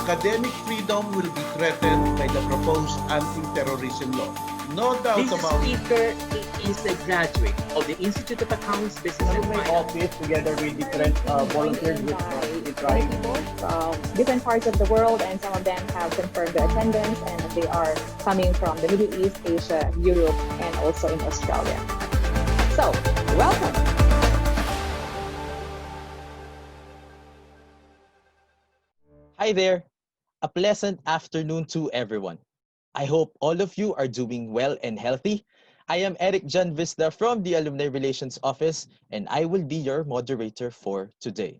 academic freedom will be threatened by the proposed anti-terrorism law. No doubt This about it. speaker is a graduate of the Institute of Accounts, Business and Alumni Finance. office together with different volunteers with tribes. People from different parts of the world, and some of them have confirmed their attendance, and they are coming from the Middle East, Asia, Europe, and also in Australia. So, welcome. Hi there. A pleasant afternoon to everyone. I hope all of you are doing well and healthy. I am Eric John Vista from the Alumni Relations Office, and I will be your moderator for today.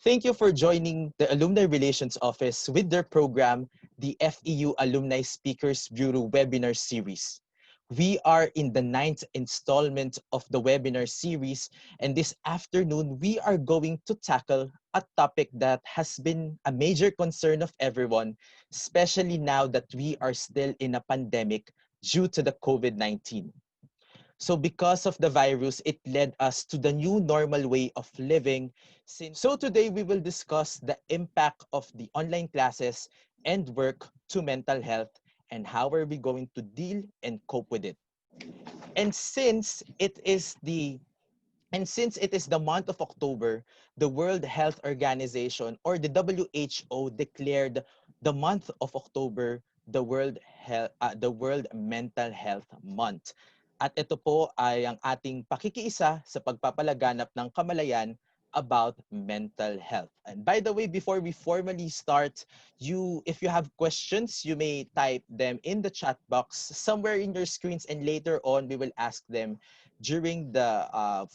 Thank you for joining the Alumni Relations Office with their program, the FEU Alumni Speakers Bureau Webinar Series. We are in the 9th installment of the webinar series, and this afternoon we are going to tackle a topic that has been a major concern of everyone, especially now that we are still in a pandemic due to the COVID-19. So because of the virus, it led us to the new normal way of living. So today we will discuss the impact of the online classes and work to mental health, and how are we going to deal and cope with it. And since it is the month of October, the World Health Organization or the WHO declared the month of October the World Mental Health Month. At ito po ay ang ating pakikiisa sa pagpapalaganap ng kamalayan about mental health. And by the way, before we formally start, if you have questions, you may type them in the chat box somewhere in your screens, and later on we will ask them during the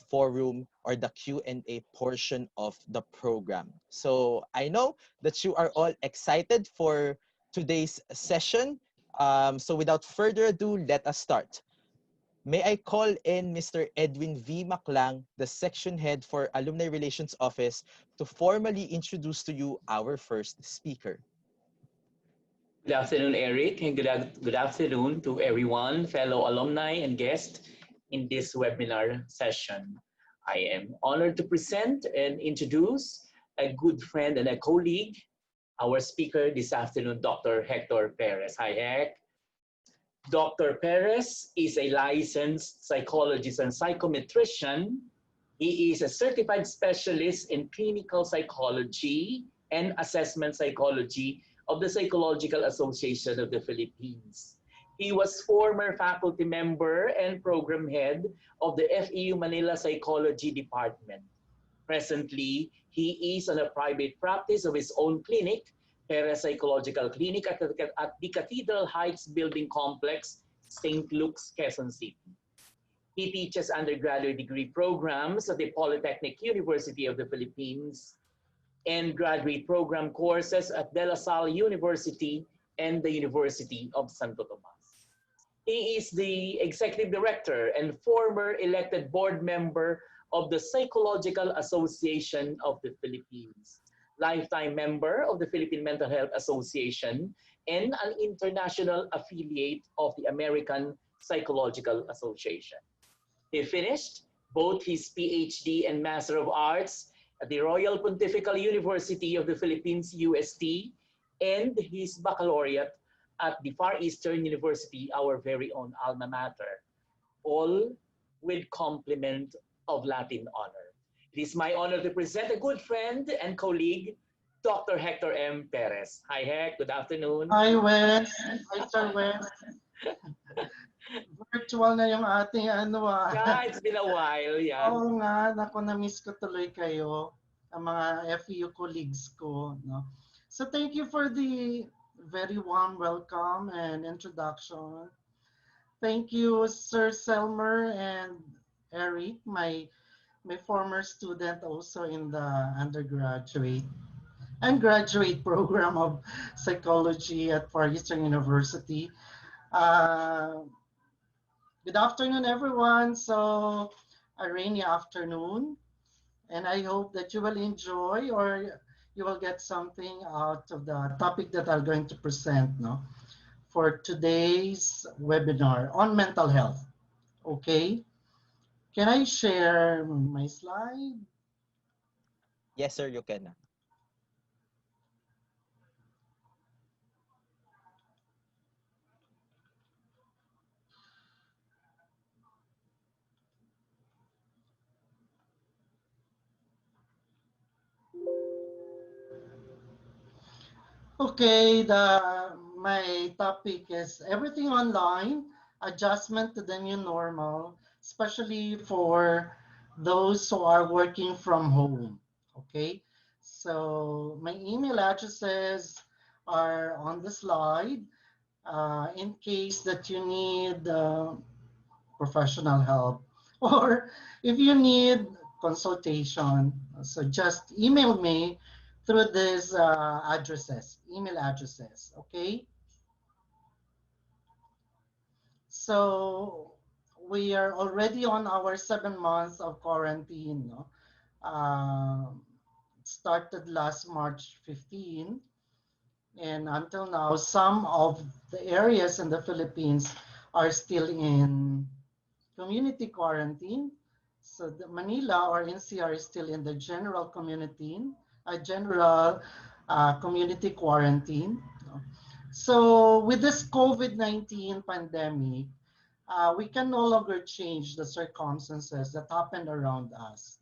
forum or the Q&A portion of the program. So I know that you are all excited for today's session. So without further ado, let us start. May I call in Mr. Edwin V. Maclang, the Section Head for Alumni Relations Office, to formally introduce to you our first speaker. Good afternoon, Eric, and good afternoon to everyone, fellow alumni and guests in this webinar session. I am honored to present and introduce a good friend and a colleague, our speaker this afternoon, Dr. Hector Perez. Hi, Hec. Dr. Perez is a licensed psychologist and psychometrician. He is a certified specialist in clinical psychology and assessment psychology of the Psychological Association of the Philippines. He was former faculty member and program head of the FEU Manila Psychology Department. Presently, he is on a private practice of his own clinic, Perez Psychological Clinic at the Cathedral Heights Building Complex, St. Luke's, Quezon City. He teaches undergraduate degree programs at the Polytechnic University of the Philippines and graduate program courses at De La Salle University and the University of Santo Tomas. He is the executive director and former elected board member of the Psychological Association of the Philippines, lifetime member of the Philippine Mental Health Association, and an international affiliate of the American Psychological Association. He finished both his PhD and Master of Arts at the Royal Pontifical University of the Philippines, UST, and his baccalaureate at the Far Eastern University, our very own alma mater, all with complement of Latin honor. It is my honor to present a good friend and colleague, Dr. Hector M. Perez. Hi, Hec. Good afternoon. Hi, Wes. Hi, Sir Wes. Virtual na yung ating Yeah, it's been a while. Yeah. Oo nga, naku, na-miss ko tuloy kayo, ang mga FEU colleagues ko. No? So thank you for the very warm welcome and introduction. Thank you, Sir Selmer and Eric, my former student also in the undergraduate and graduate program of psychology at Far Eastern University. Good afternoon, everyone. So a rainy afternoon, and I hope that you will enjoy or you will get something out of the topic that I'm going to present for today's webinar on mental health. Okay. Can I share my slide? Yes, sir, you can. Okay, my topic is everything online, adjustment to the new normal, especially for those who are working from home. Okay, so my email addresses are on the slide in case that you need professional help or if you need consultation. So just email me through these email addresses, okay? So we are already on our 7 months of quarantine. No? It started last March 15, and until now, some of the areas in the Philippines are still in community quarantine. So the Manila or NCR is still in the general community quarantine. So with this COVID-19 pandemic, we can no longer change the circumstances that happened around us,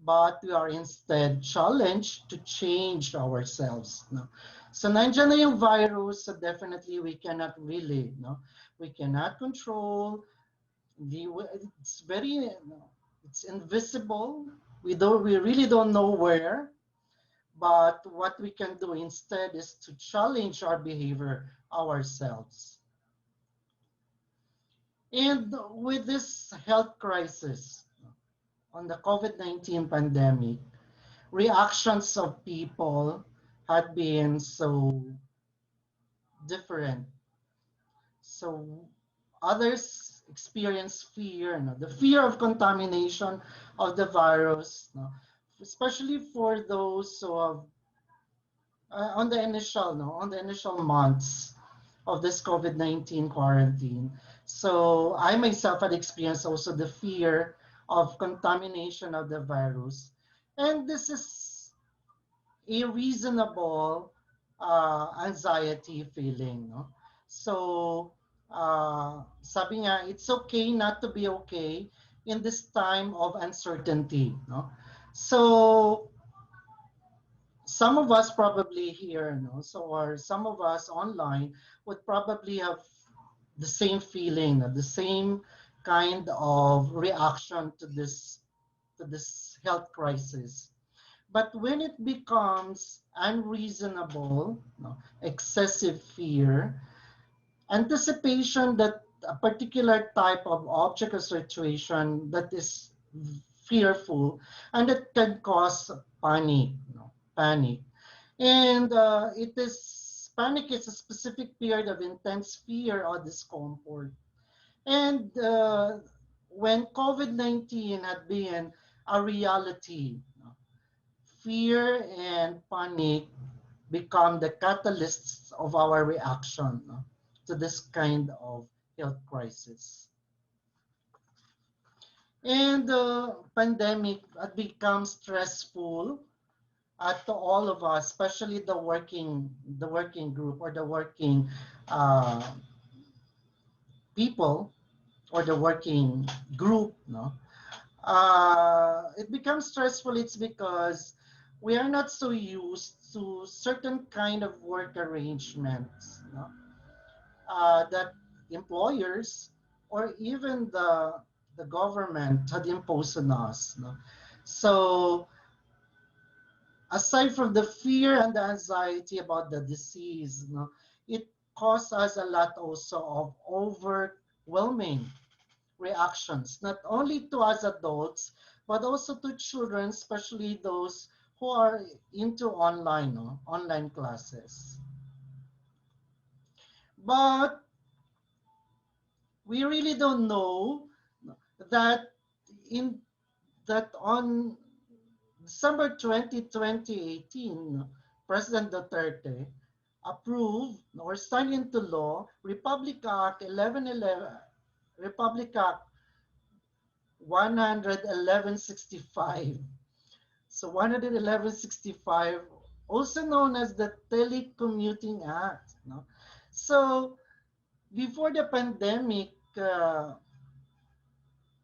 but we are instead challenged to change ourselves. No? So nandiyan na yung virus, so definitely we cannot really, no? We cannot control it's very it's invisible. We really don't know where, but what we can do instead is to challenge our behavior ourselves. And with this health crisis on the COVID-19 pandemic, reactions of people had been so different. So others experience fear, no? The fear of contamination of the virus, no? Especially for those who have on the initial months of this COVID-19 quarantine. So I myself had experienced also the fear of contamination of the virus, and this is a reasonable anxiety feeling, no? So sabi nga, it's okay not to be okay in this time of uncertainty, no? So some of us probably here, no? So or some of us online would probably have the same feeling, the same kind of reaction to this health crisis. But when it becomes unreasonable, no, excessive fear, anticipation that a particular type of object or situation that is fearful and it can cause panic, panic. And panic is a specific period of intense fear or discomfort. And when COVID-19 had been a reality, fear and panic become the catalysts of our reaction, to this kind of health crisis. And the pandemic had become stressful to all of us, especially the working group or the working uh, people or the working group. No, it becomes stressful. It's because we are not so used to certain kind of work arrangements, no? That employers or even the government had imposed on us. No? So aside from the fear and the anxiety about the disease, it caused us a lot also of overwhelming reactions, not only to us adults, but also to children, especially those who are into online classes. But we really don't know that in that on December 2018, President Duterte approved or signed into law Republic Act 1111, Republic Act 11165. So 11165, also known as the Telecommuting Act. No? So before the pandemic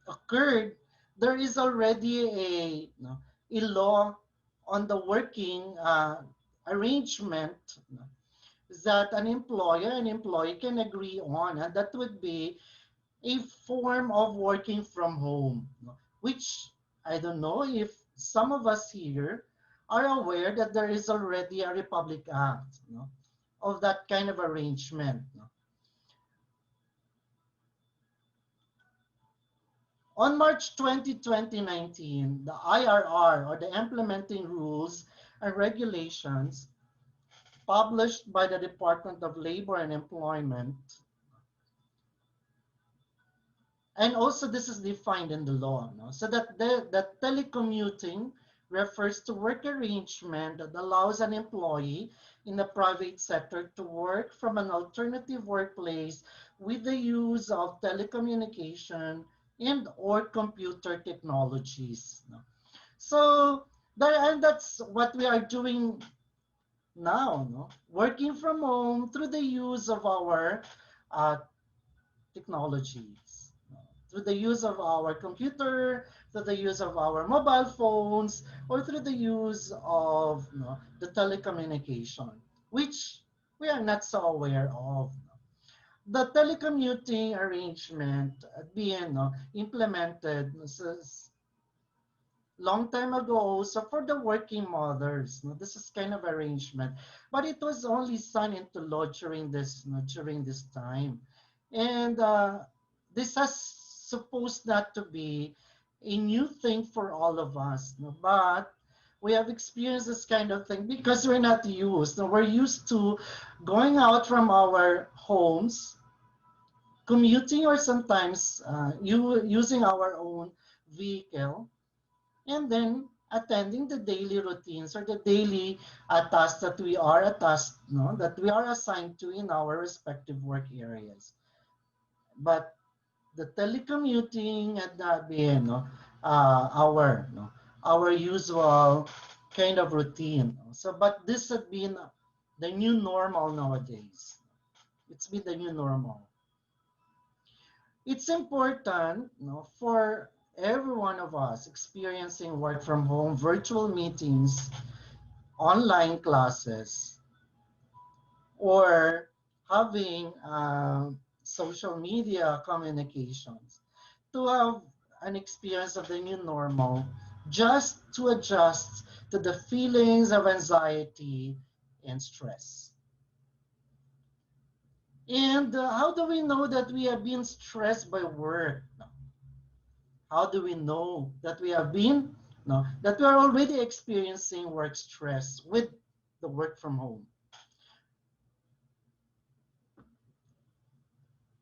occurred, there is already a law on the working arrangement that an employer and employee can agree on, and that would be a form of working from home, which I don't know if some of us here are aware that there is already a Republic Act, of that kind of arrangement. On March 20, 2019, the IRR, or the Implementing Rules and Regulations, published by the Department of Labor and Employment, and also this is defined in the law, so that telecommuting refers to work arrangement that allows an employee in the private sector to work from an alternative workplace with the use of telecommunication and or computer technologies. So and that's what we are doing now, working from home through the use of our uh, technologies, through the use of our computer, through the use of our mobile phones, or through the use of the telecommunication, which we are not so aware of. The telecommuting arrangement being implemented long time ago, so for the working mothers, this is kind of arrangement, but it was only signed into law during this time, and this has supposed not to be a new thing for all of us, but we have experienced this kind of thing because we're not used. We're used to going out from our homes, commuting, or sometimes using our own vehicle, and then attending the daily routines or the daily tasks that we are that we are assigned to in our respective work areas. But the telecommuting had not been our usual kind of routine. So, but this had been the new normal nowadays. It's been the new normal. It's important, for every one of us experiencing work from home, virtual meetings, online classes, or having social media communications, to have an experience of the new normal, just to adjust to the feelings of anxiety and stress. And how do we know that we have been stressed by work? How do we know that we have been, that we are already experiencing work stress with the work from home?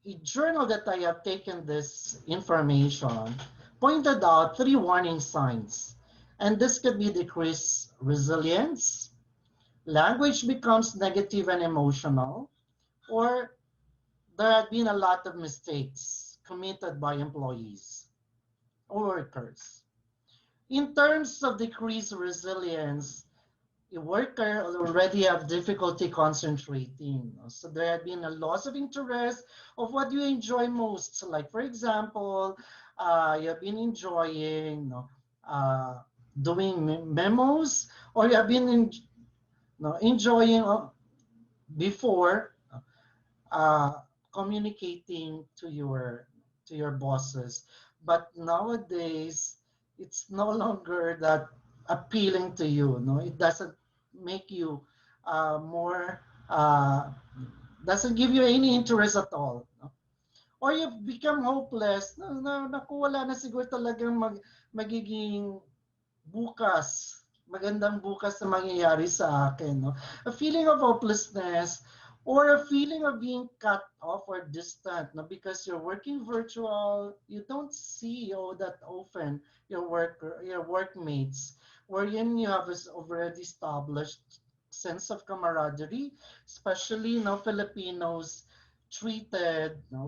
A journal that I have taken this information pointed out 3 warning signs, and this could be decreased resilience, language becomes negative and emotional, or there have been a lot of mistakes committed by employees or workers. In terms of decreased resilience, a worker already have difficulty concentrating. So there have been a loss of interest of what you enjoy most. So like, for example, you have been enjoying doing memos, or you have been enjoying before uh, communicating to your bosses. But nowadays, it's no longer that appealing to you. It doesn't make you more, doesn't give you any interest at all. Or you've become hopeless. Naku, wala na siguro talagang magiging bukas, magandang bukas na mangyayari sa akin. A feeling of hopelessness, or a feeling of being cut off or distant, because you're working virtual, you don't see that often your workmates, wherein you have this already established sense of camaraderie, especially Filipinos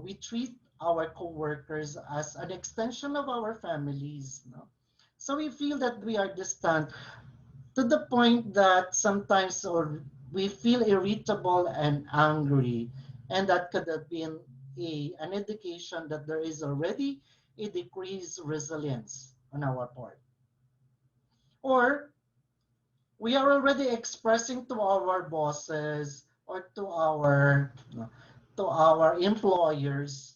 we treat our co-workers as an extension of our families. So we feel that we are distant to the point that sometimes we feel irritable and angry, and that could have been an indication that there is already a decreased resilience on our part. Or we are already expressing to our bosses or to our employers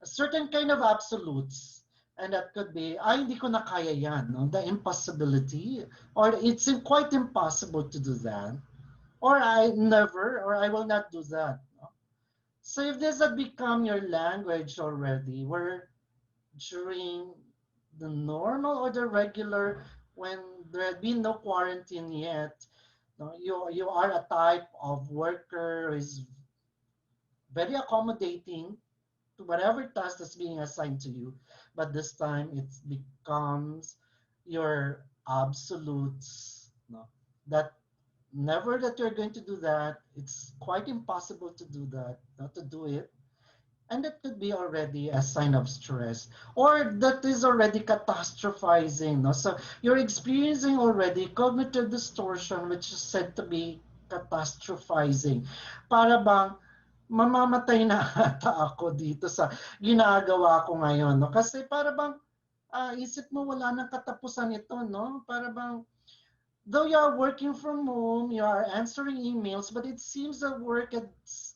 a certain kind of absolutes. And that could be, ay, hindi ko na kaya yan, no? The impossibility, or it's quite impossible to do that, or I never, or I will not do that. No? So if this had become your language already, where during the normal or the regular, when there had been no quarantine yet, no, you are a type of worker who is very accommodating to whatever task that's being assigned to you, but this time it becomes your absolutes. No, that never that you're going to do that. It's quite impossible to do that, not to do it. And that could be already a sign of stress, or that is already catastrophizing. No? So you're experiencing already cognitive distortion, which is said to be catastrophizing. Para bang mamamatay na ata ako dito sa ginagawa ko ngayon. No? Kasi para bang isip mo wala nang katapusan ito. No? Para bang though you are working from home, you are answering emails, but it seems that work is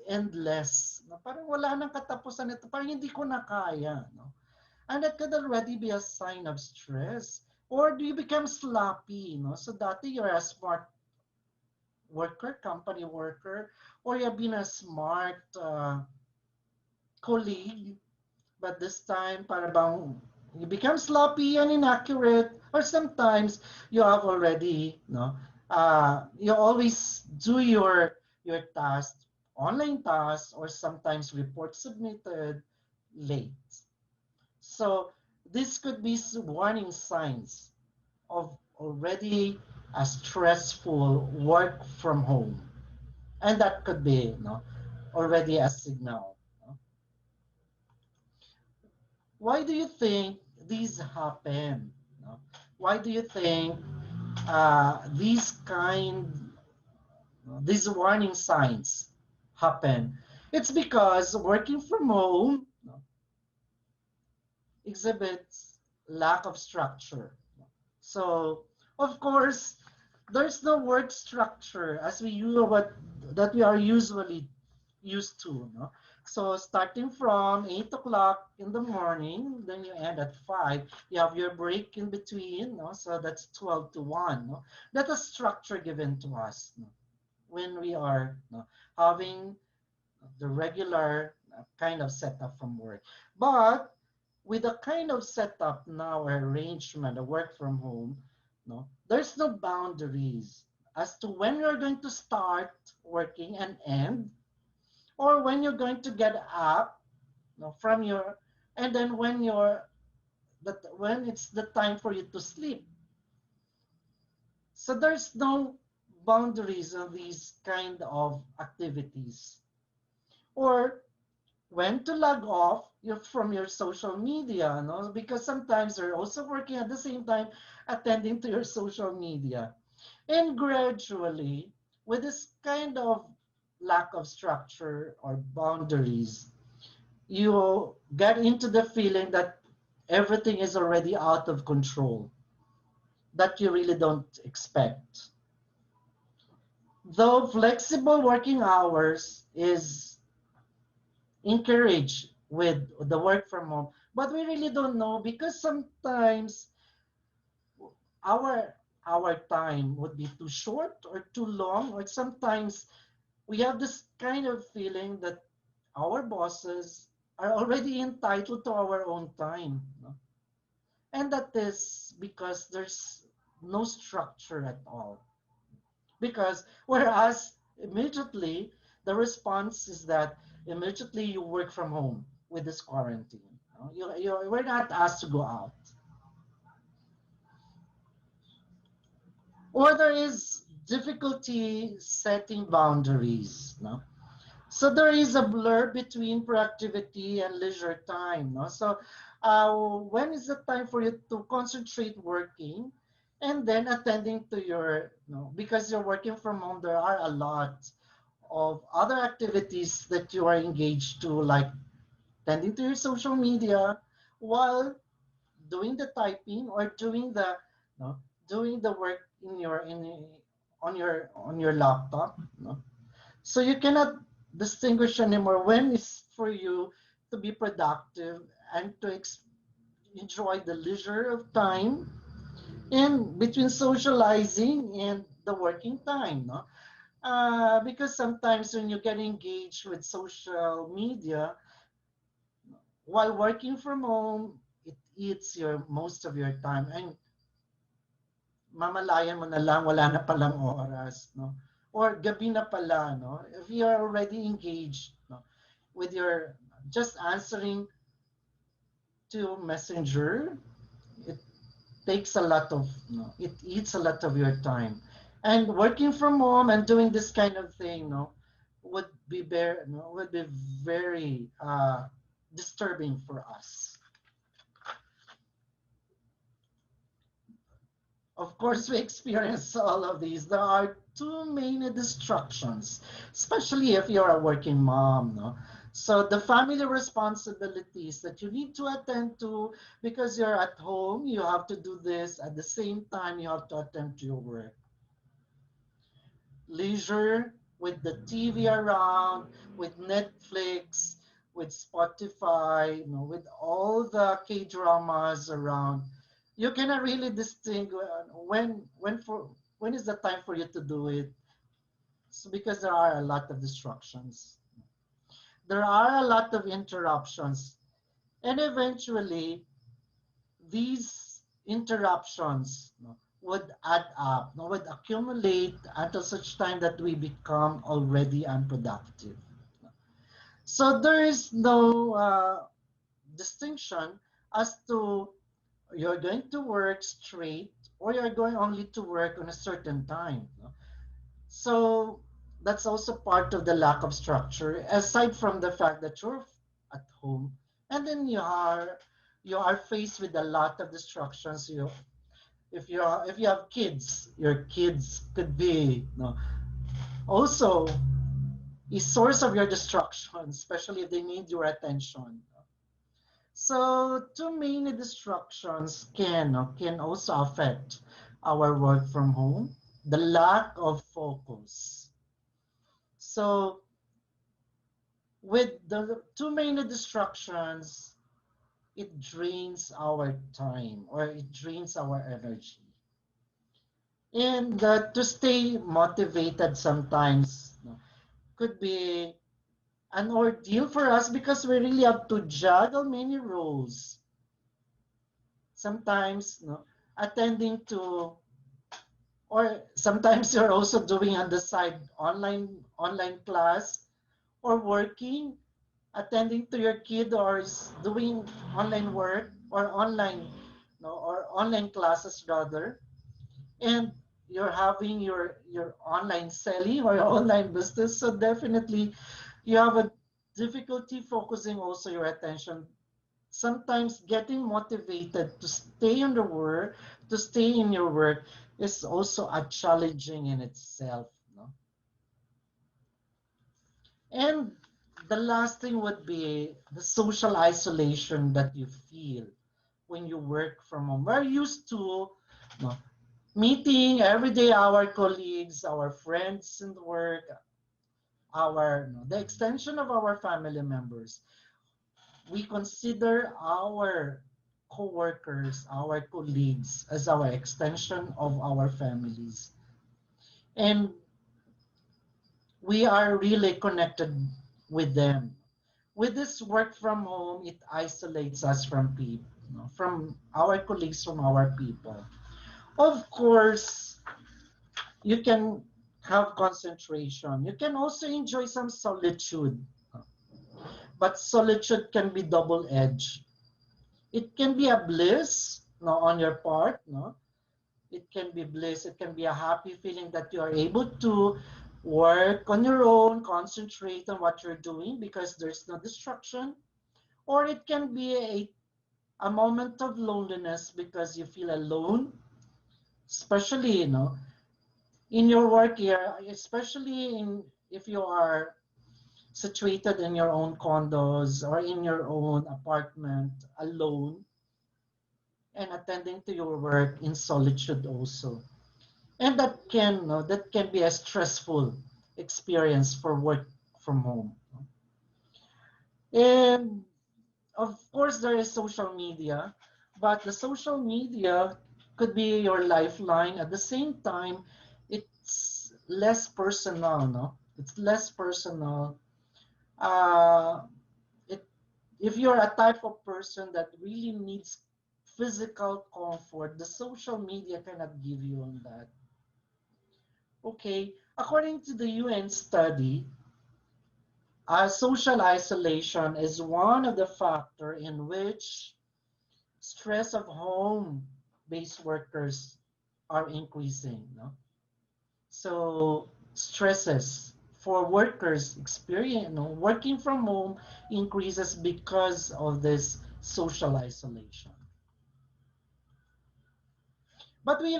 endless. No? Parang wala nang katapusan ito. Parang hindi ko na kaya. No? And that could already be a sign of stress. Or do you become sloppy? No? So dati you're a smart worker, company worker, or you've been a smart colleague, but this time para bang you become sloppy and inaccurate, or sometimes you have already, you always do your task, online tasks, or sometimes report submitted late. So this could be warning signs of already a stressful work from home. And that could be already a signal. Why do you think these happen? Why do you think these warning signs happen? It's because working from home exhibits lack of structure. So, of course, there's no work structure as that we are usually used to. No? So starting from 8 o'clock in the morning, then you end at 5. You have your break in between, no? So that's 12 to 1. No? That's a structure given to us when we are having the regular kind of setup from work. But with the kind of setup now, arrangement, a work from home, there's no boundaries as to when you're going to start working and end, or when you're going to get up from your, and then when it's the time for you to sleep. So there's no boundaries on these kind of activities. Or when to log off from your social media, because sometimes you're also working at the same time attending to your social media. And gradually, with this kind of lack of structure or boundaries, you get into the feeling that everything is already out of control, that you really don't expect. Though flexible working hours is encouraged with the work from home, but we really don't know, because sometimes our time would be too short or too long, or sometimes we have this kind of feeling that our bosses are already entitled to our own time. And that is because there's no structure at all. Because whereas immediately the response is that immediately you work from home with this quarantine. We're not asked to go out. Or there is difficulty setting boundaries. So there is a blur between productivity and leisure time. So when is the time for you to concentrate working and then attending to your, because you're working from home, there are a lot of other activities that you are engaged to, like attending to your social media while doing the typing or doing the work on your laptop, no? So you cannot distinguish anymore when is for you to be productive and to enjoy the leisure of time in between socializing and the working time, no? Because sometimes when you get engaged with social media while working from home, it eats your most of your time, and mamalayan mo na lang, wala na palang oras, no? Or gabi na pala, no? If you are already engaged, no, with your just answering to messenger, it takes a lot of, no, it eats a lot of your time. And working from home and doing this kind of thing, no, would be very, no, would be very disturbing for us. Of course, we experience all of these. There are two main distractions, especially if you're a working mom. No? So the family responsibilities that you need to attend to because you're at home, you have to do this. At the same time, you have to attend to your work. Leisure with the TV around, with Netflix, with Spotify, you know, with all the K-dramas around, you cannot really distinguish when is the time for you to do it. So because there are a lot of distractions, there are a lot of interruptions, and eventually these interruptions, you know, would add up, you know, would accumulate until such time that we become already unproductive. So there is no distinction as to you're going to work straight or you're going only to work on a certain time. No? So that's also part of the lack of structure, aside from the fact that you're at home and then you are faced with a lot of distractions. If you have kids, your kids could be, you know, also a source of your distraction, especially if they need your attention. So too many distractions can also affect our work from home, the lack of focus. So with the too many distractions, it drains our time or it drains our energy. And to stay motivated sometimes, no, could be an ordeal for us because we really have to juggle many roles. Sometimes, no, attending to, or sometimes you're also doing on the side online class or working, attending to your kid or doing online work or online, no, or online classes rather, and you're having your online selling or your online business. So definitely you have a difficulty focusing also your attention. Sometimes getting motivated to stay on the work, to stay in your work is also a challenging in itself. No? And the last thing would be the social isolation that you feel when you work from home. We're used to, no, meeting every day our colleagues, our friends in the work, our, no, the extension of our family members. We consider our co-workers, our colleagues as our extension of our families. And we are really connected with them. With this work from home, it isolates us from people, you know, from our colleagues, from our people. Of course, you can have concentration. You can also enjoy some solitude, but solitude can be double-edged. It can be a bliss, no, on your part, no. It can be bliss. It can be a happy feeling that you are able to work on your own, concentrate on what you're doing because there's no distraction. Or it can be a moment of loneliness because you feel alone, especially, you know, in your work here, especially if you are situated in your own condos or in your own apartment alone and attending to your work in solitude also. and that can be a stressful experience for work from home. And of course, there is social media, but the social media could be your lifeline. At the same time, it's less personal, no? It's less personal. Uh, it, if you're a type of person that really needs physical comfort, the social media cannot give you on that. Okay, according to the UN study, social isolation is one of the factors in which stress of home-based workers are increasing. No? So stresses for workers experience, working from home increases because of this social isolation. But we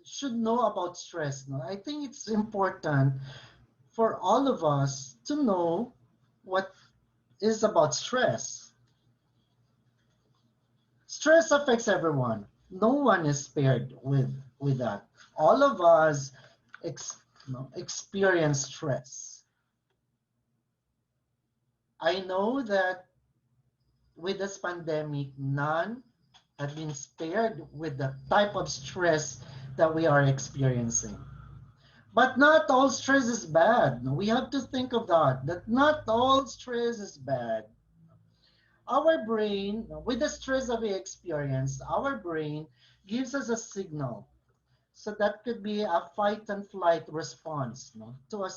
should know about stress. No? I think it's important for all of us to know what is about stress. Stress affects everyone. No one is spared with that. All of us experience stress. I know that with this pandemic, none have been spared with the type of stress that we are experiencing. But not all stress is bad. We have to think of that not all stress is bad. Our brain, with the stress that we experience, our brain gives us a signal. So that could be a fight and flight response, to a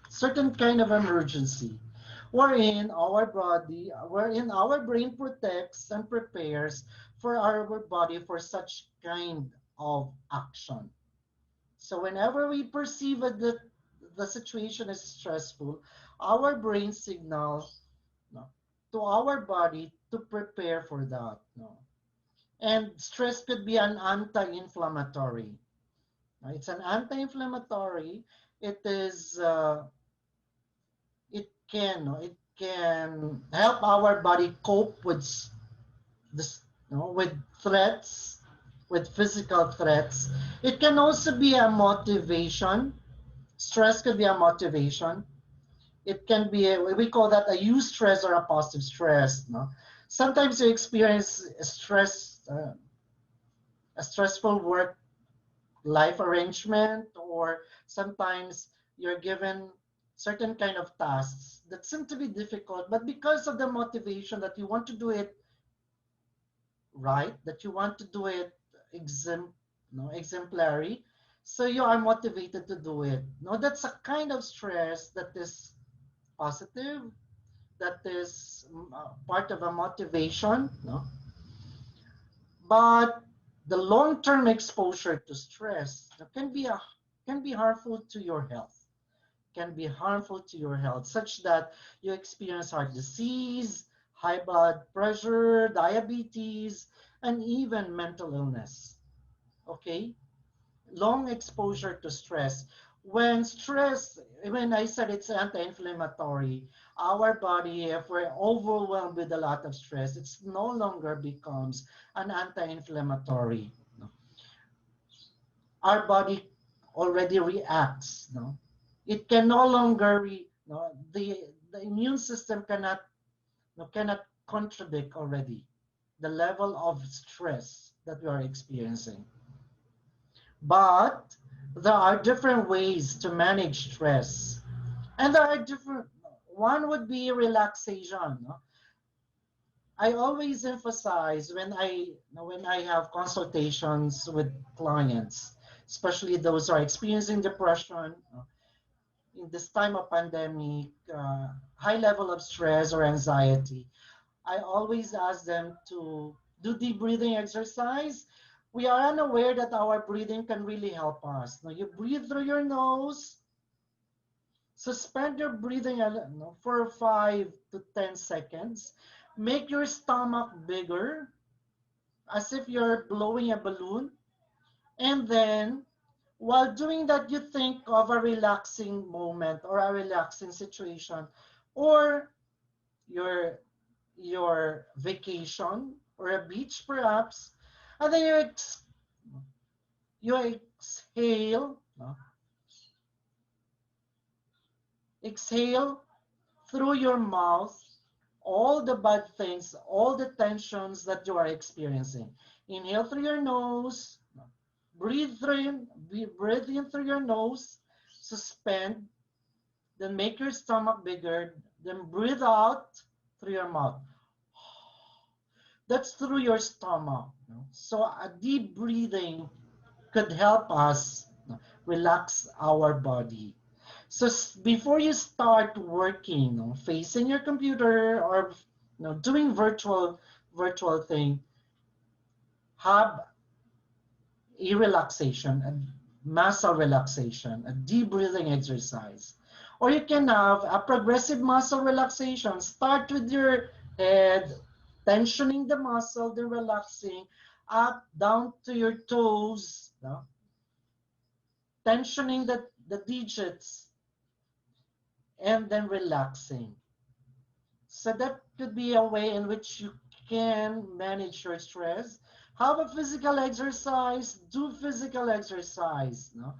certain kind of emergency, wherein our brain protects and prepares for our body for such kind of action. So whenever we perceive that the situation is stressful, our brain signals, to our body to prepare for that. And stress could be an anti-inflammatory. It's an anti-inflammatory. It is it can help our body cope with this, with threats, with physical threats. It can also be a motivation. Stress could be a motivation. It can be we call that a eustress or a positive stress. No, sometimes you experience a stressful work life arrangement, or sometimes you're given certain kind of tasks that seem to be difficult, but because of the motivation that you want to do it right, that you want to do it exemplary, so you are motivated to do it. No, that's a kind of stress that is positive, that is part of a motivation. No, but the long-term exposure to stress can be harmful to your health. Can be harmful to your health, such that you experience heart disease, high blood pressure, diabetes, and even mental illness. Okay? Long exposure to stress. When I said it's anti-inflammatory, our body, if we're overwhelmed with a lot of stress, it's no longer becomes an anti-inflammatory. Our body already reacts. It can no longer the immune system cannot contradict already the level of stress that we are experiencing. But there are different ways to manage stress. And there are different, one would be relaxation. I always emphasize when I have consultations with clients, especially those who are experiencing depression, in this time of pandemic, high level of stress or anxiety, I always ask them to do deep breathing exercise. We are unaware that our breathing can really help us. Now you breathe through your nose, suspend your breathing for 5 to 10 seconds. Make your stomach bigger, as if you're blowing a balloon. And then, while doing that, you think of a relaxing moment or a relaxing situation, or your your vacation or a beach perhaps, and then You exhale, no? Exhale through your mouth all the bad things, all the tensions that you are experiencing. Inhale through your nose, breathe in through your nose, suspend, then make your stomach bigger, then breathe out through your mouth. That's through your stomach. So a deep breathing could help us relax our body. So before you start working, facing your computer or doing virtual thing, have a relaxation, a muscle relaxation, a deep breathing exercise. Or you can have a progressive muscle relaxation. Start with your head, tensioning the muscle, then relaxing, up, down to your toes, tensioning the digits, and then relaxing. So that could be a way in which you can manage your stress. Have a physical exercise, do physical exercise. No?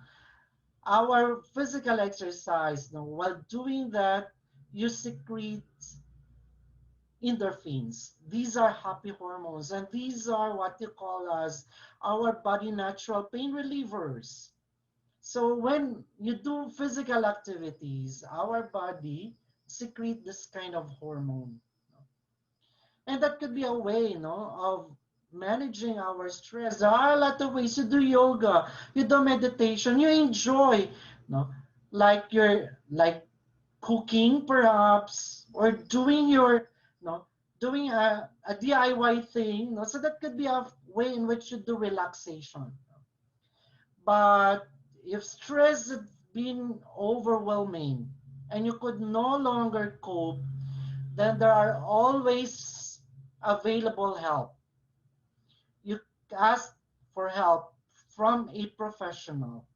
Our physical exercise, no? While doing that, you secrete endorphins. These are happy hormones, and these are what you call as our body natural pain relievers. So when you do physical activities, our body secrete this kind of hormone. And that could be a way, of managing our stress. There are a lot of ways. You do yoga, you do meditation, you enjoy, like like cooking perhaps, or doing doing a DIY thing. So that could be a way in which you do relaxation. But if stress has been overwhelming and you could no longer cope, then there are always available help. You ask for help from a professional.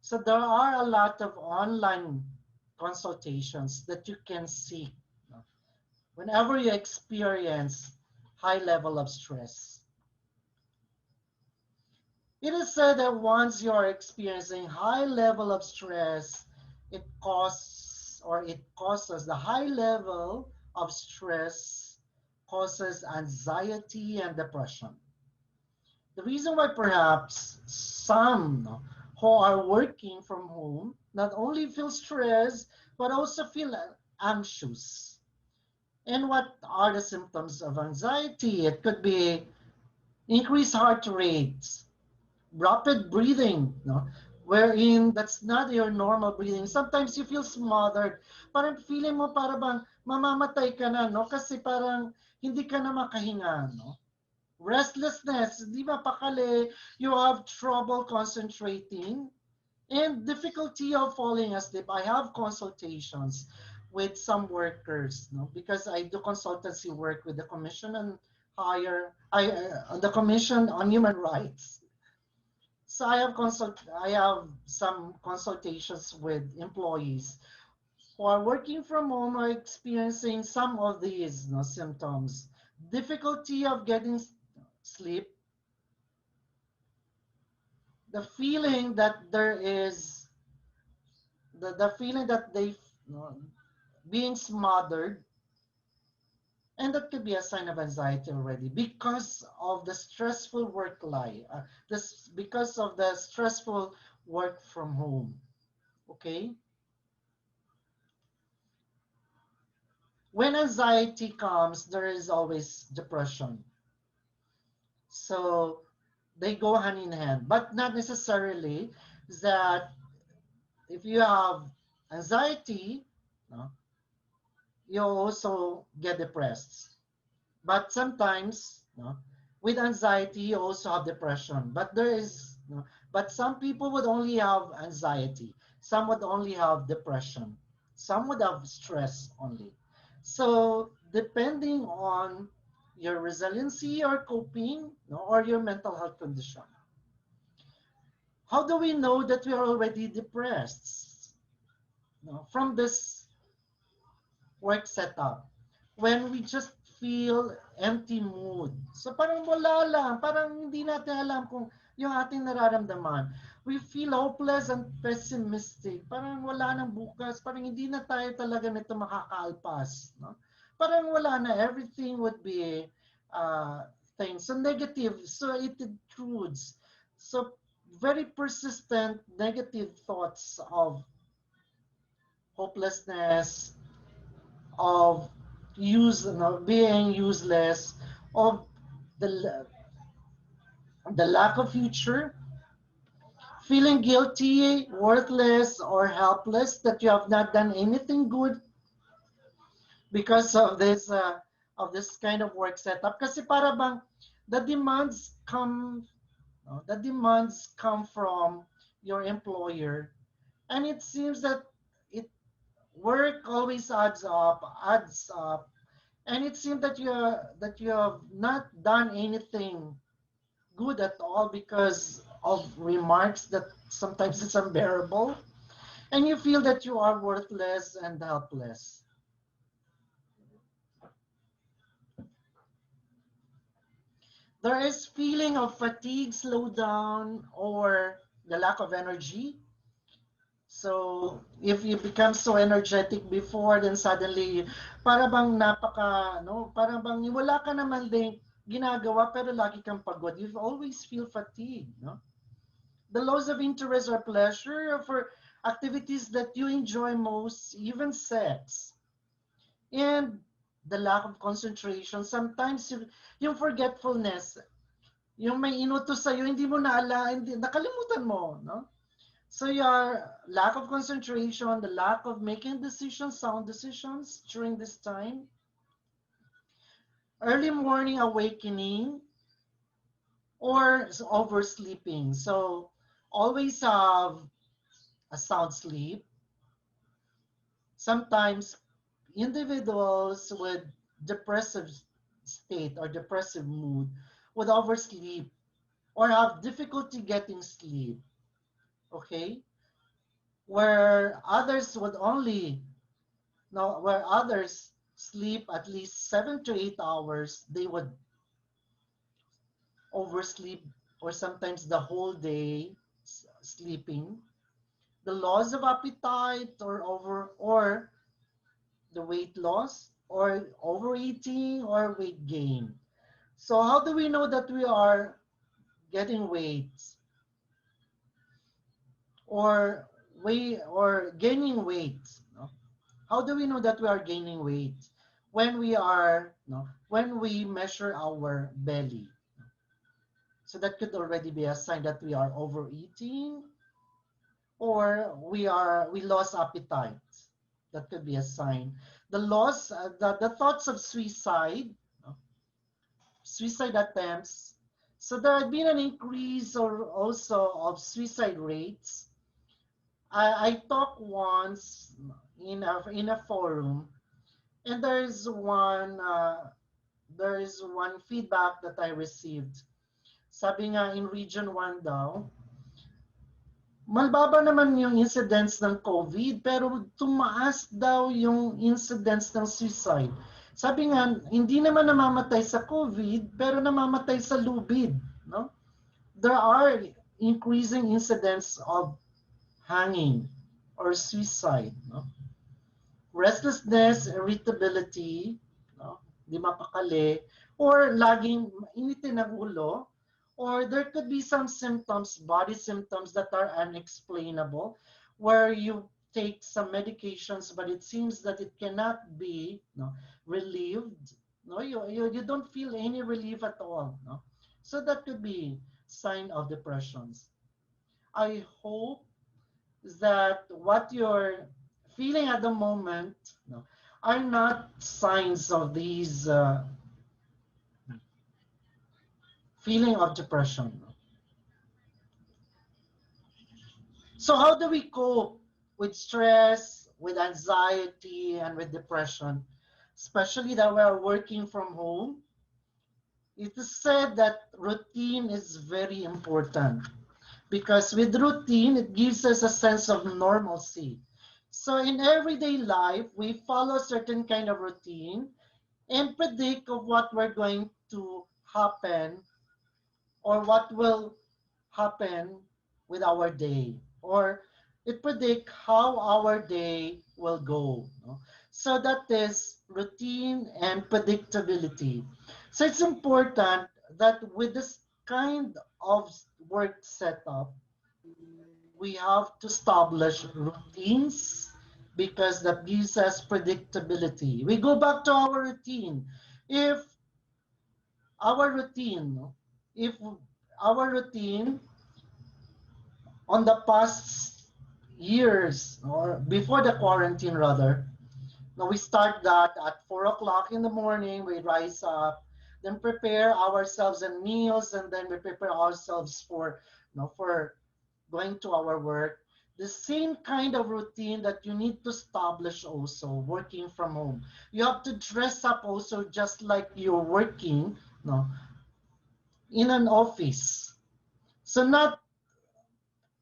So there are a lot of online consultations that you can seek whenever you experience high level of stress. It is said that once you are experiencing high level of stress, it causes the high level of stress causes anxiety and depression. The reason why perhaps some who are working from home not only feel stressed but also feel anxious. And what are the symptoms of anxiety? It could be increased heart rates, rapid breathing, wherein that's not your normal breathing. Sometimes you feel smothered. Parang feeling mo para bang mamamatay ka na, kasi parang hindi ka na makahinga, Restlessness, di mapakali, you have trouble concentrating, and difficulty of falling asleep. I have consultations with some workers, because I do consultancy work with the Commission on the Commission on Human Rights. So I have some consultations with employees who are working from home or experiencing some of these symptoms. Difficulty of getting sleep, the feeling that there is the feeling that they being smothered, and that could be a sign of anxiety already because of the stressful work life, because of the stressful work from home. Okay, when anxiety comes, there is always depression. So they go hand in hand, but not necessarily that if you have anxiety, you also get depressed. But sometimes, with anxiety, you also have depression. But but some people would only have anxiety. Some would only have depression. Some would have stress only. So depending on your resiliency or coping, or your mental health condition. How do we know that we are already depressed? From this work setup, when we just feel empty mood. So parang wala lang, parang hindi natin alam kung yung ating nararamdaman. We feel hopeless and pessimistic. Parang wala nang bukas. Parang hindi na tayo talaga nito makakaalpas. No? Parang wala na. Everything would be things. So negative. So it intrudes. So very persistent negative thoughts of hopelessness, of being useless, of the the lack of future, feeling guilty, worthless, or helpless that you have not done anything good because of this kind of work setup. Kasi para bang the demands come the demands come from your employer, and it seems that it work always adds up, and it seems that you have not done anything good at all because of remarks that sometimes it's unbearable, and you feel that you are worthless and helpless. There is feeling of fatigue, slowdown, or the lack of energy. So if you become so energetic before, then suddenly para bang para bang wala ka naman din ginagawa pero lagi kang pagod. You always feel fatigue, no? The loss of interest or pleasure for activities that you enjoy most, even sex. And the lack of concentration. Sometimes yung forgetfulness, yung may inutos sa'yo, hindi mo nakalimutan mo, no? So your lack of concentration, the lack of making decisions, sound decisions during this time, early morning awakening, or oversleeping. So always have a sound sleep. Sometimes individuals with depressive state or depressive mood would oversleep or have difficulty getting sleep. Okay? Where others would only, no, where others sleep at least 7 to 8 hours, they would oversleep or sometimes the whole day sleeping. The loss of appetite or the weight loss or overeating or weight gain. So how do we know that we are getting weight or gaining weight? No? How do we know that we are gaining weight? When when we measure our belly. So that could already be a sign that we are overeating or we lost appetite. That could be a sign. The loss, the thoughts of suicide, suicide attempts. So there had been an increase or also of suicide rates. I talked once in a forum, and there is one feedback that I received. Sabi nga in Region 1 daw, malbaba naman yung incidence ng COVID, pero tumaas daw yung incidence ng suicide. Sabi nga, hindi naman namamatay sa COVID, pero namamatay sa lubid. No? There are increasing incidents of hanging or suicide. No? Restlessness, irritability, no? Di mapakali, or laging initin ng ulo, or there could be some symptoms, body symptoms that are unexplainable, where you take some medications, but it seems that it cannot be relieved. No, you don't feel any relief at all. No? So that could be sign of depressions. I hope that what you're feeling at the moment are not signs of these feeling of depression. So how do we cope with stress, with anxiety, and with depression, especially that we are working from home? It is said that routine is very important because with routine, it gives us a sense of normalcy. So in everyday life, we follow certain kind of routine and predict of what we're going to happen or what will happen with our day, or it predict how our day will go. No? So that is routine and predictability. So it's important that with this kind of work setup, we have to establish routines because that gives us predictability. We go back to our routine. If our routine, if our routine on the past years or before the quarantine rather, now we start that at 4 o'clock in the morning, we rise up, then prepare ourselves and meals, and then we prepare ourselves for, for going to our work. The same kind of routine that you need to establish also working from home. You have to dress up also just like you're working, no, in an office. So not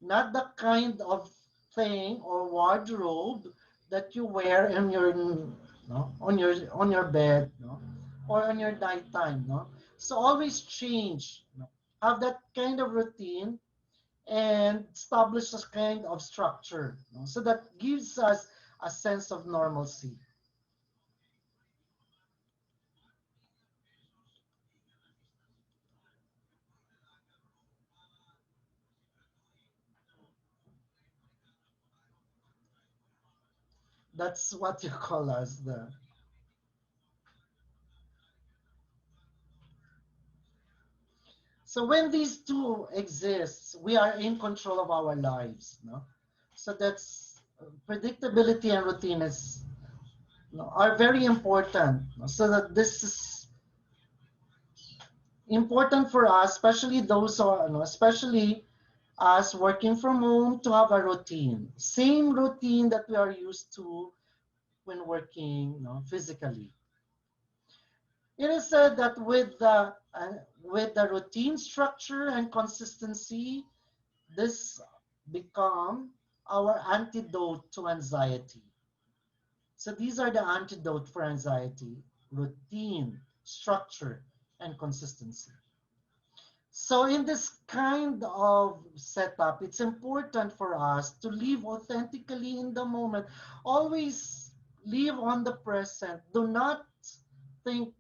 the kind of thing or wardrobe that you wear in your on your bed, no, or on your nighttime, no. So always change, no. Have that kind of routine and establish a kind of structure, no, so that gives us a sense of normalcy. That's what you call us the. So when these two exist, we are in control of our lives, no? So that's predictability and routine is, are very important, no? So that this is important for us, especially those who are, especially us working from home, to have a routine, same routine that we are used to when working, physically. It is said that with the routine structure and consistency, this become our antidote to anxiety. So these are the antidote for anxiety: routine, structure, and consistency. So in this kind of setup, it's important for us to live authentically in the moment. Always live on the present. Do not think,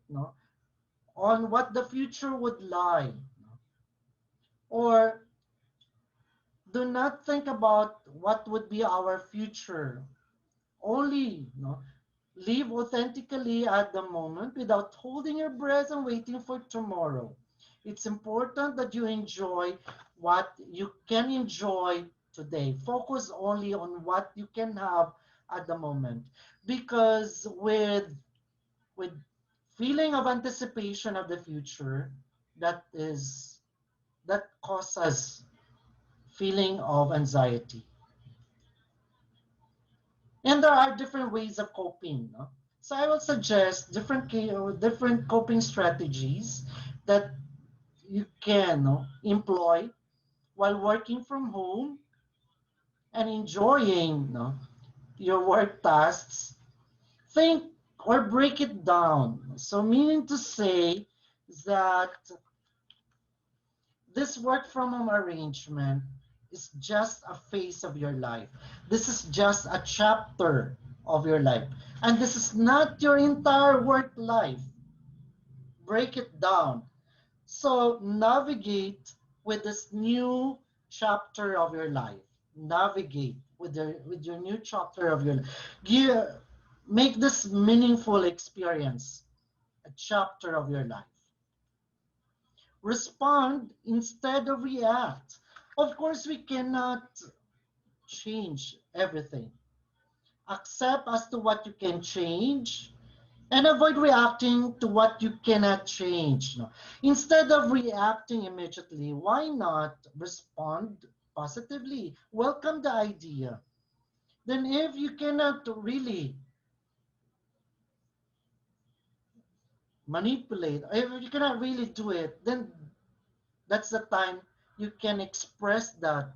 on what the future would lie, or do not think about what would be our future. Only, live authentically at the moment without holding your breath and waiting for tomorrow. It's important that you enjoy what you can enjoy today. Focus only on what you can have at the moment. Because with feeling of anticipation of the future, that causes feeling of anxiety. And there are different ways of coping. No? So I will suggest different coping strategies that you can, employ while working from home and enjoying, your work tasks. Think or break it down. So meaning to say that this work from home arrangement is just a phase of your life. This is just a chapter of your life. And this is not your entire work life. Break it down. So navigate with this new chapter of your life. Navigate with your new chapter of your life. Make this meaningful experience a chapter of your life. Respond instead of react. Of course, we cannot change everything. Accept as to what you can change and avoid reacting to what you cannot change. No? Instead of reacting immediately, why not respond positively? Welcome the idea. Then if you cannot really manipulate, if you cannot really do it, then that's the time you can express that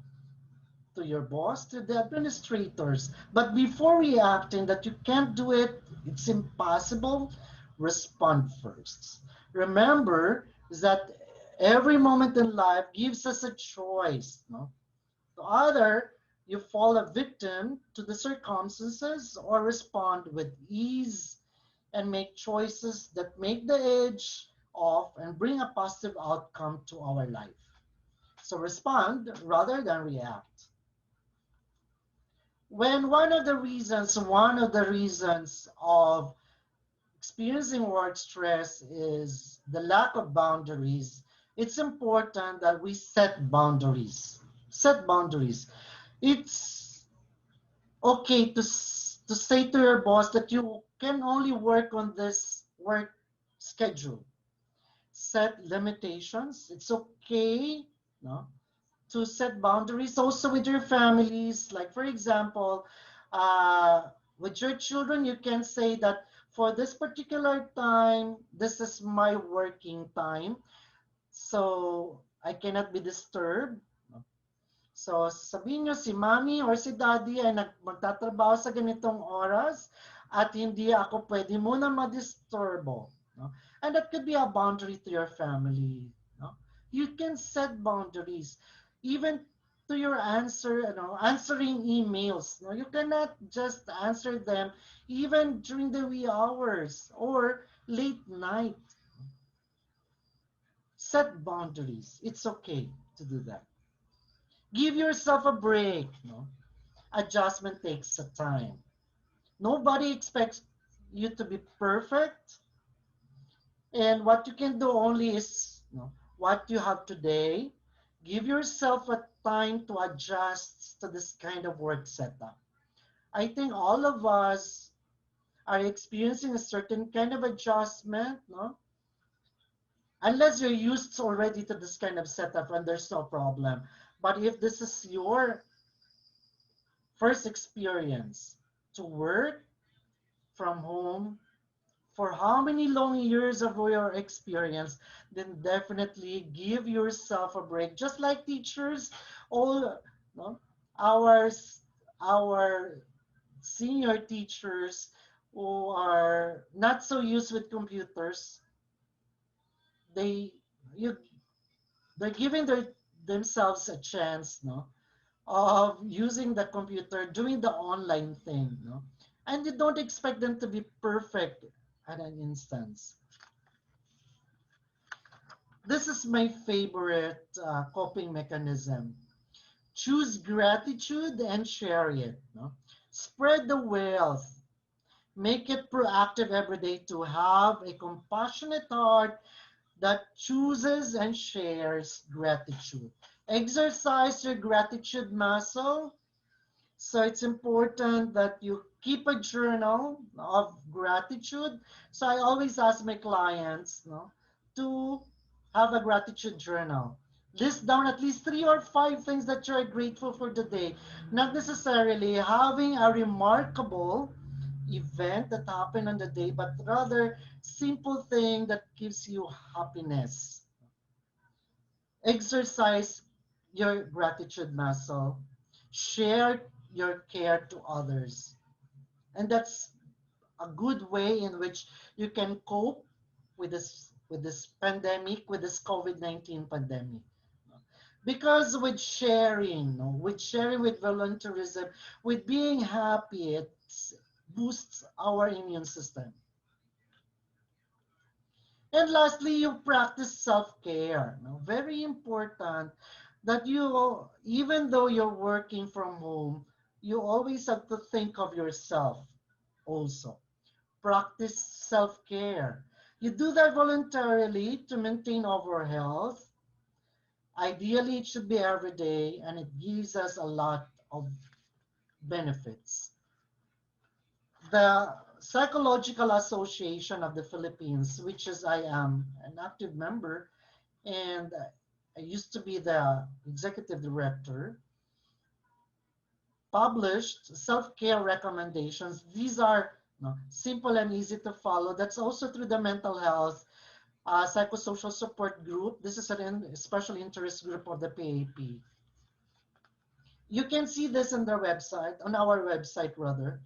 to your boss, to the administrators. But before reacting that you can't do it, it's impossible, respond first. Remember that Every moment in life gives us a choice. No? The other, you fall a victim to the circumstances or respond with ease and make choices that make the edge off and bring a positive outcome to our life. So respond rather than react. When one of the reasons of experiencing work stress is the lack of boundaries, it's important that we set boundaries. Set boundaries. It's okay to say to your boss that you can only work on this work schedule. Set limitations. It's okay, no, to set boundaries also with your families. Like for example, with your children, you can say that for this particular time, this is my working time, so I cannot be disturbed. So sabihin nyo si mommy or si daddy ay magtatrabaho sa ganitong oras at hindi ako pwede muna madisturbo. No? And that could be a boundary to your family. No? You can set boundaries even to your answering emails. No? You cannot just answer them even during the wee hours or late night. Set boundaries. It's okay to do that. Give yourself a break. No? Adjustment takes a time. Nobody expects you to be perfect. And what you can do only is what you have today. Give yourself a time to adjust to this kind of work setup. I think all of us are experiencing a certain kind of adjustment, no? Unless you're used already to this kind of setup and there's no problem. But if this is your first experience to work from home for how many long years of your experience, then definitely give yourself a break. Just like teachers, all no, our our senior teachers who are not so used with computers, they you they're giving themselves a chance, no, of using the computer, doing the online thing, no, and you don't expect them to be perfect at an instance. This is my favorite coping mechanism. Choose gratitude and share it. No? Spread the wealth. Make it proactive every day to have a compassionate heart that chooses and shares gratitude. Exercise your gratitude muscle. So it's important that you keep a journal of gratitude. So I always ask my clients, no, to have a gratitude journal. List down at least 3 or 5 things that you're grateful for today. Not necessarily having a remarkable event that happened on the day, but rather simple thing that gives you happiness. Exercise your gratitude muscle. Share your care to others. And that's a good way in which you can cope with this pandemic, with this COVID-19 pandemic. Because with sharing with volunteerism, with being happy, it boosts our immune system. And lastly, you practice self-care. Very important that you, even though you're working from home, you always have to think of yourself also. Practice self-care. You do that voluntarily to maintain our health. Ideally, it should be every day, and it gives us a lot of benefits. The Psychological Association of the Philippines, which is I am an active member, and I used to be the executive director, published self-care recommendations. These are simple and easy to follow. That's also through the mental health psychosocial support group. This is a special interest group of the PAP. You can see this on their website, on our website rather.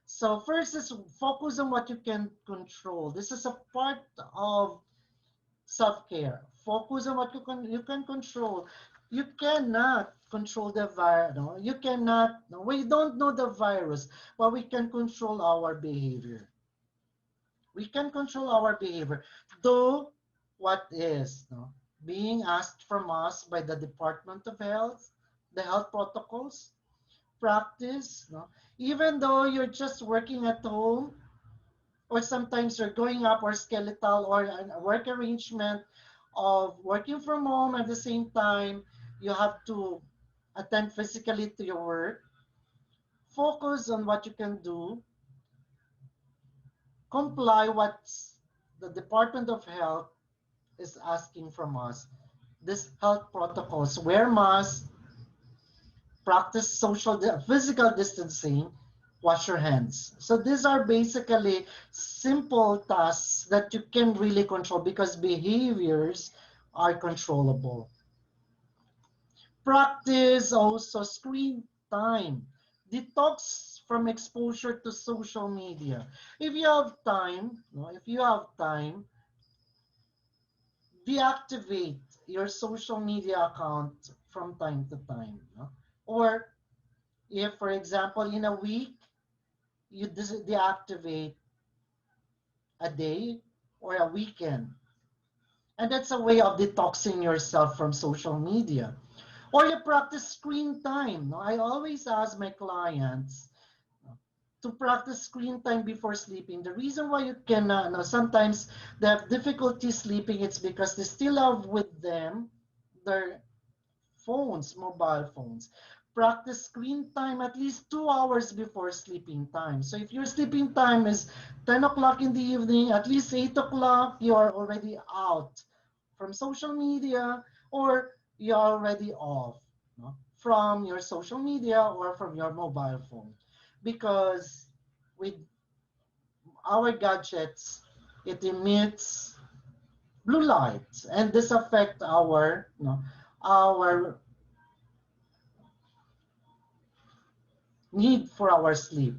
So first is focus on what you can control. This is a part of self-care. Focus on what you can control. You cannot control the virus. No? You cannot. No, we don't know the virus, but we can control our behavior. We can control our behavior. Though what is being asked from us by the Department of Health, the health protocols, practice. Even though you're just working at home, or sometimes you're going up or skeletal or a work arrangement of working from home at the same time, you have to attend physically to your work. Focus on what you can do. Comply what the Department of Health is asking from us. These health protocols: wear masks, practice physical distancing, wash your hands. So these are basically simple tasks that you can really control because behaviors are controllable. Practice also screen time. Detox from exposure to social media. If you have time, deactivate your social media account from time to time. Or if, for example, in a week, you deactivate a day or a weekend. And that's a way of detoxing yourself from social media. Or you practice screen time. I always ask my clients to practice screen time before sleeping. The reason why you can, sometimes they have difficulty sleeping, it's because they still have with them their phones, mobile phones. Practice screen time at least 2 hours before sleeping time. So if your sleeping time is 10 o'clock in the evening, at least 8 o'clock, you are already out from social media, or you're already off from your social media or from your mobile phone. Because with our gadgets, it emits blue light, and this affects our need for our sleep,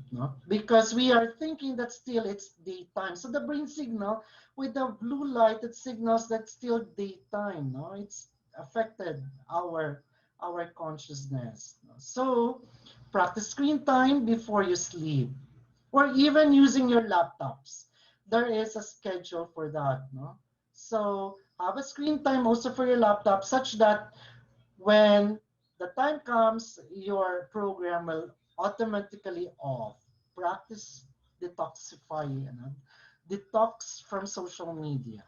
because we are thinking that still it's daytime. So the brain signal with the blue light, it signals that still daytime. It's affected our consciousness. So practice screen time before you sleep, or even using your laptops. There is a schedule for that. So have a screen time also for your laptop, such that when the time comes, your program will automatically off. Practice detoxify, detox from social media.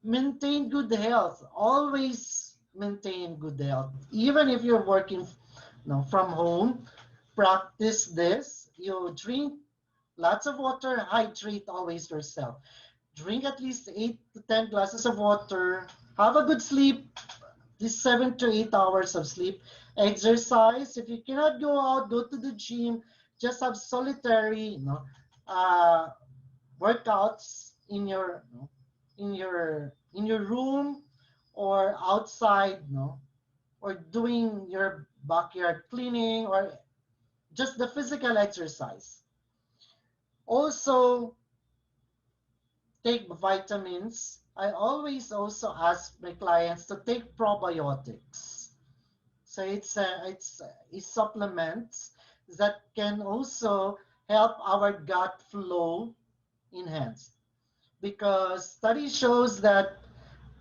Maintain good health. Always maintain good health. Even if you're working from home, practice this. You drink lots of water, hydrate always yourself. Drink at least 8 to 10 glasses of water. Have a good sleep, this 7 to 8 hours of sleep. Exercise. If you cannot go out, go to the gym. Just have solitary workouts in your room or outside, or doing your backyard cleaning, or just the physical exercise. Also, take vitamins. I always also ask my clients to take probiotics. So it's supplements that can also help our gut flow enhance. Because study shows that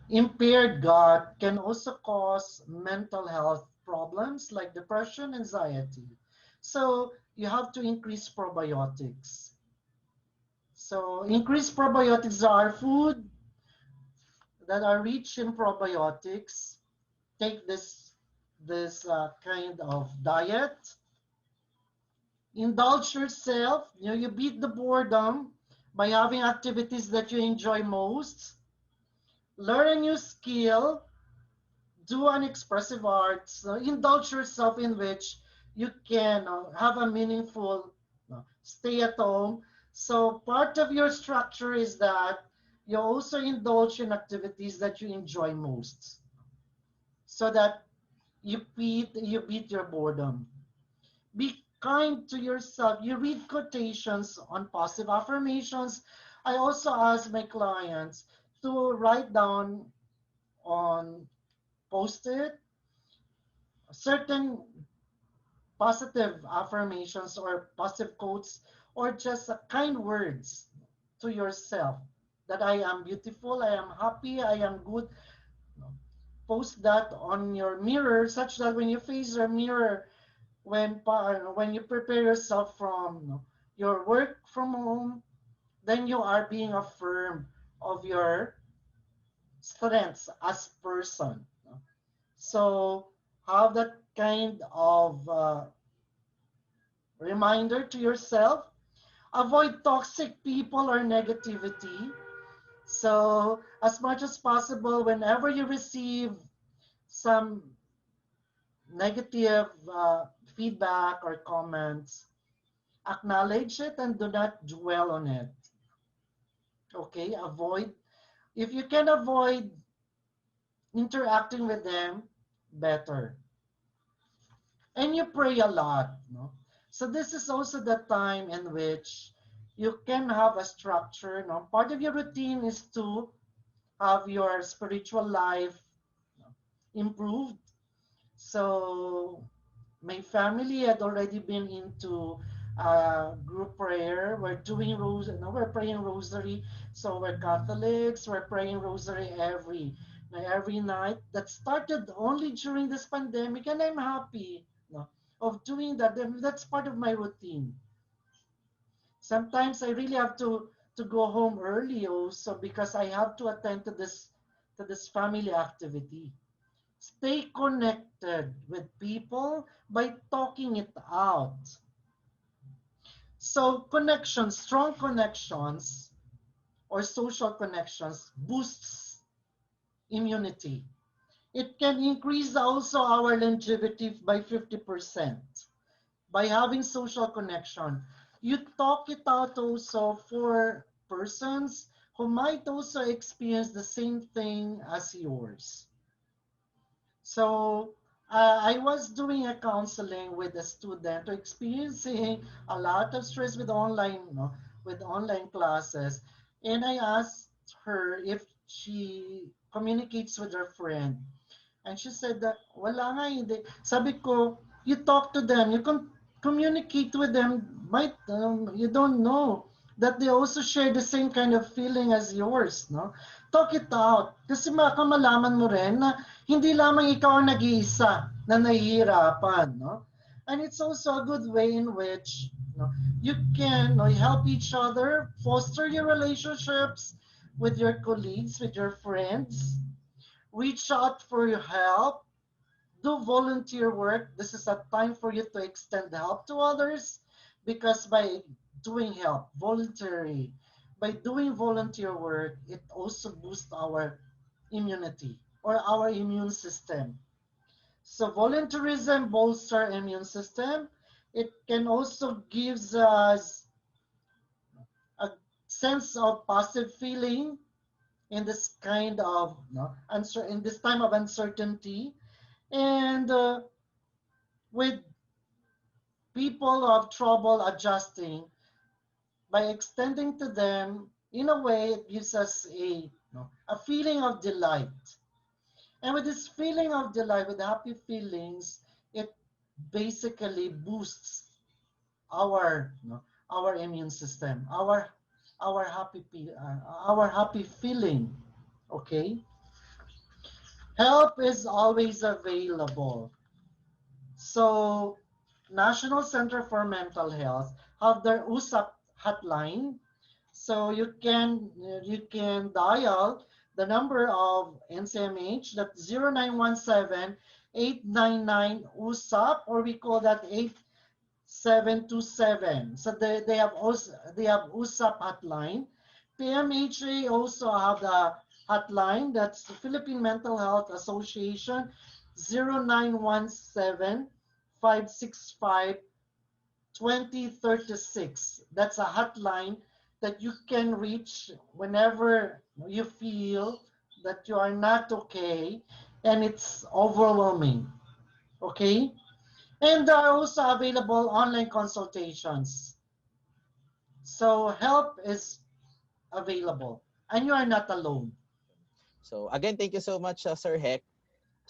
impaired gut can also cause mental health problems like depression, anxiety. So you have to increase probiotics. So increase probiotics are food that are rich in probiotics. Take this kind of diet. Indulge yourself. You beat the boredom by having activities that you enjoy most. Learn a new skill. Do an expressive arts. Indulge yourself in which you can have a meaningful stay at home. So part of your structure is that you also indulge in activities that you enjoy most, so that you beat your boredom. Be kind to yourself. You read quotations on positive affirmations. I also ask my clients to write down on post-it certain positive affirmations or positive quotes or just kind words to yourself that I am beautiful, I am happy, I am good. Post that on your mirror such that when you face your mirror, when you prepare yourself from your work from home, then you are being affirmed of your strengths as person. So have that kind of reminder to yourself. Avoid toxic people or negativity. So as much as possible, whenever you receive some negative feedback or comments, acknowledge it and do not dwell on it. Okay, avoid. If you can avoid interacting with them, better. And you pray a lot. No? So this is also the time in which you can have a structure. No? Part of your routine is to have your spiritual life improved. So my family had already been into group prayer. We're doing we're praying rosary. So we're Catholics. We're praying rosary every night. That started only during this pandemic, and I'm happy of doing that. That's part of my routine. Sometimes I really have to go home early also because I have to attend to this family activity. Stay connected with people by talking it out. So connections, strong connections or social connections boosts immunity. It can increase also our longevity by 50% by having social connection. You talk it out also for persons who might also experience the same thing as yours. So I was doing a counseling with a student experiencing a lot of stress with online classes, and I asked her if she communicates with her friend, and she said that wala nga hindi. Sabi ko, you talk to them, you can communicate with them. Might you don't know that they also share the same kind of feeling as yours, no? Talk it out. Kasi malaman mo rin na hindi lamang ikaw ang nag-iisa na nahihirapan, no? And it's also a good way in which you can help each other, foster your relationships with your colleagues, with your friends, reach out for your help, do volunteer work. This is a time for you to extend help to others because by doing help, voluntary, by doing volunteer work, it also boosts our immunity or our immune system. So volunteerism bolsters immune system. It can also gives us a sense of positive feeling in this kind of in this time of uncertainty, and with people who have trouble adjusting, by extending to them in a way it gives us a feeling of delight. And with this feeling of delight, with happy feelings, it basically boosts our immune system, our happy feeling. Okay, help is always available. So National Center for Mental Health have their USAP hotline. So you can dial the number of NCMH, that's 0917-899 USAP, or we call that 8727. So they have USAP hotline. PMHA also have the hotline, that's the Philippine Mental Health Association, 0917-565-2036. That's a hotline that you can reach whenever you feel that you are not okay and it's overwhelming. Okay? And there are also available online consultations. So help is available and you are not alone. So again, thank you so much, Sir Heck.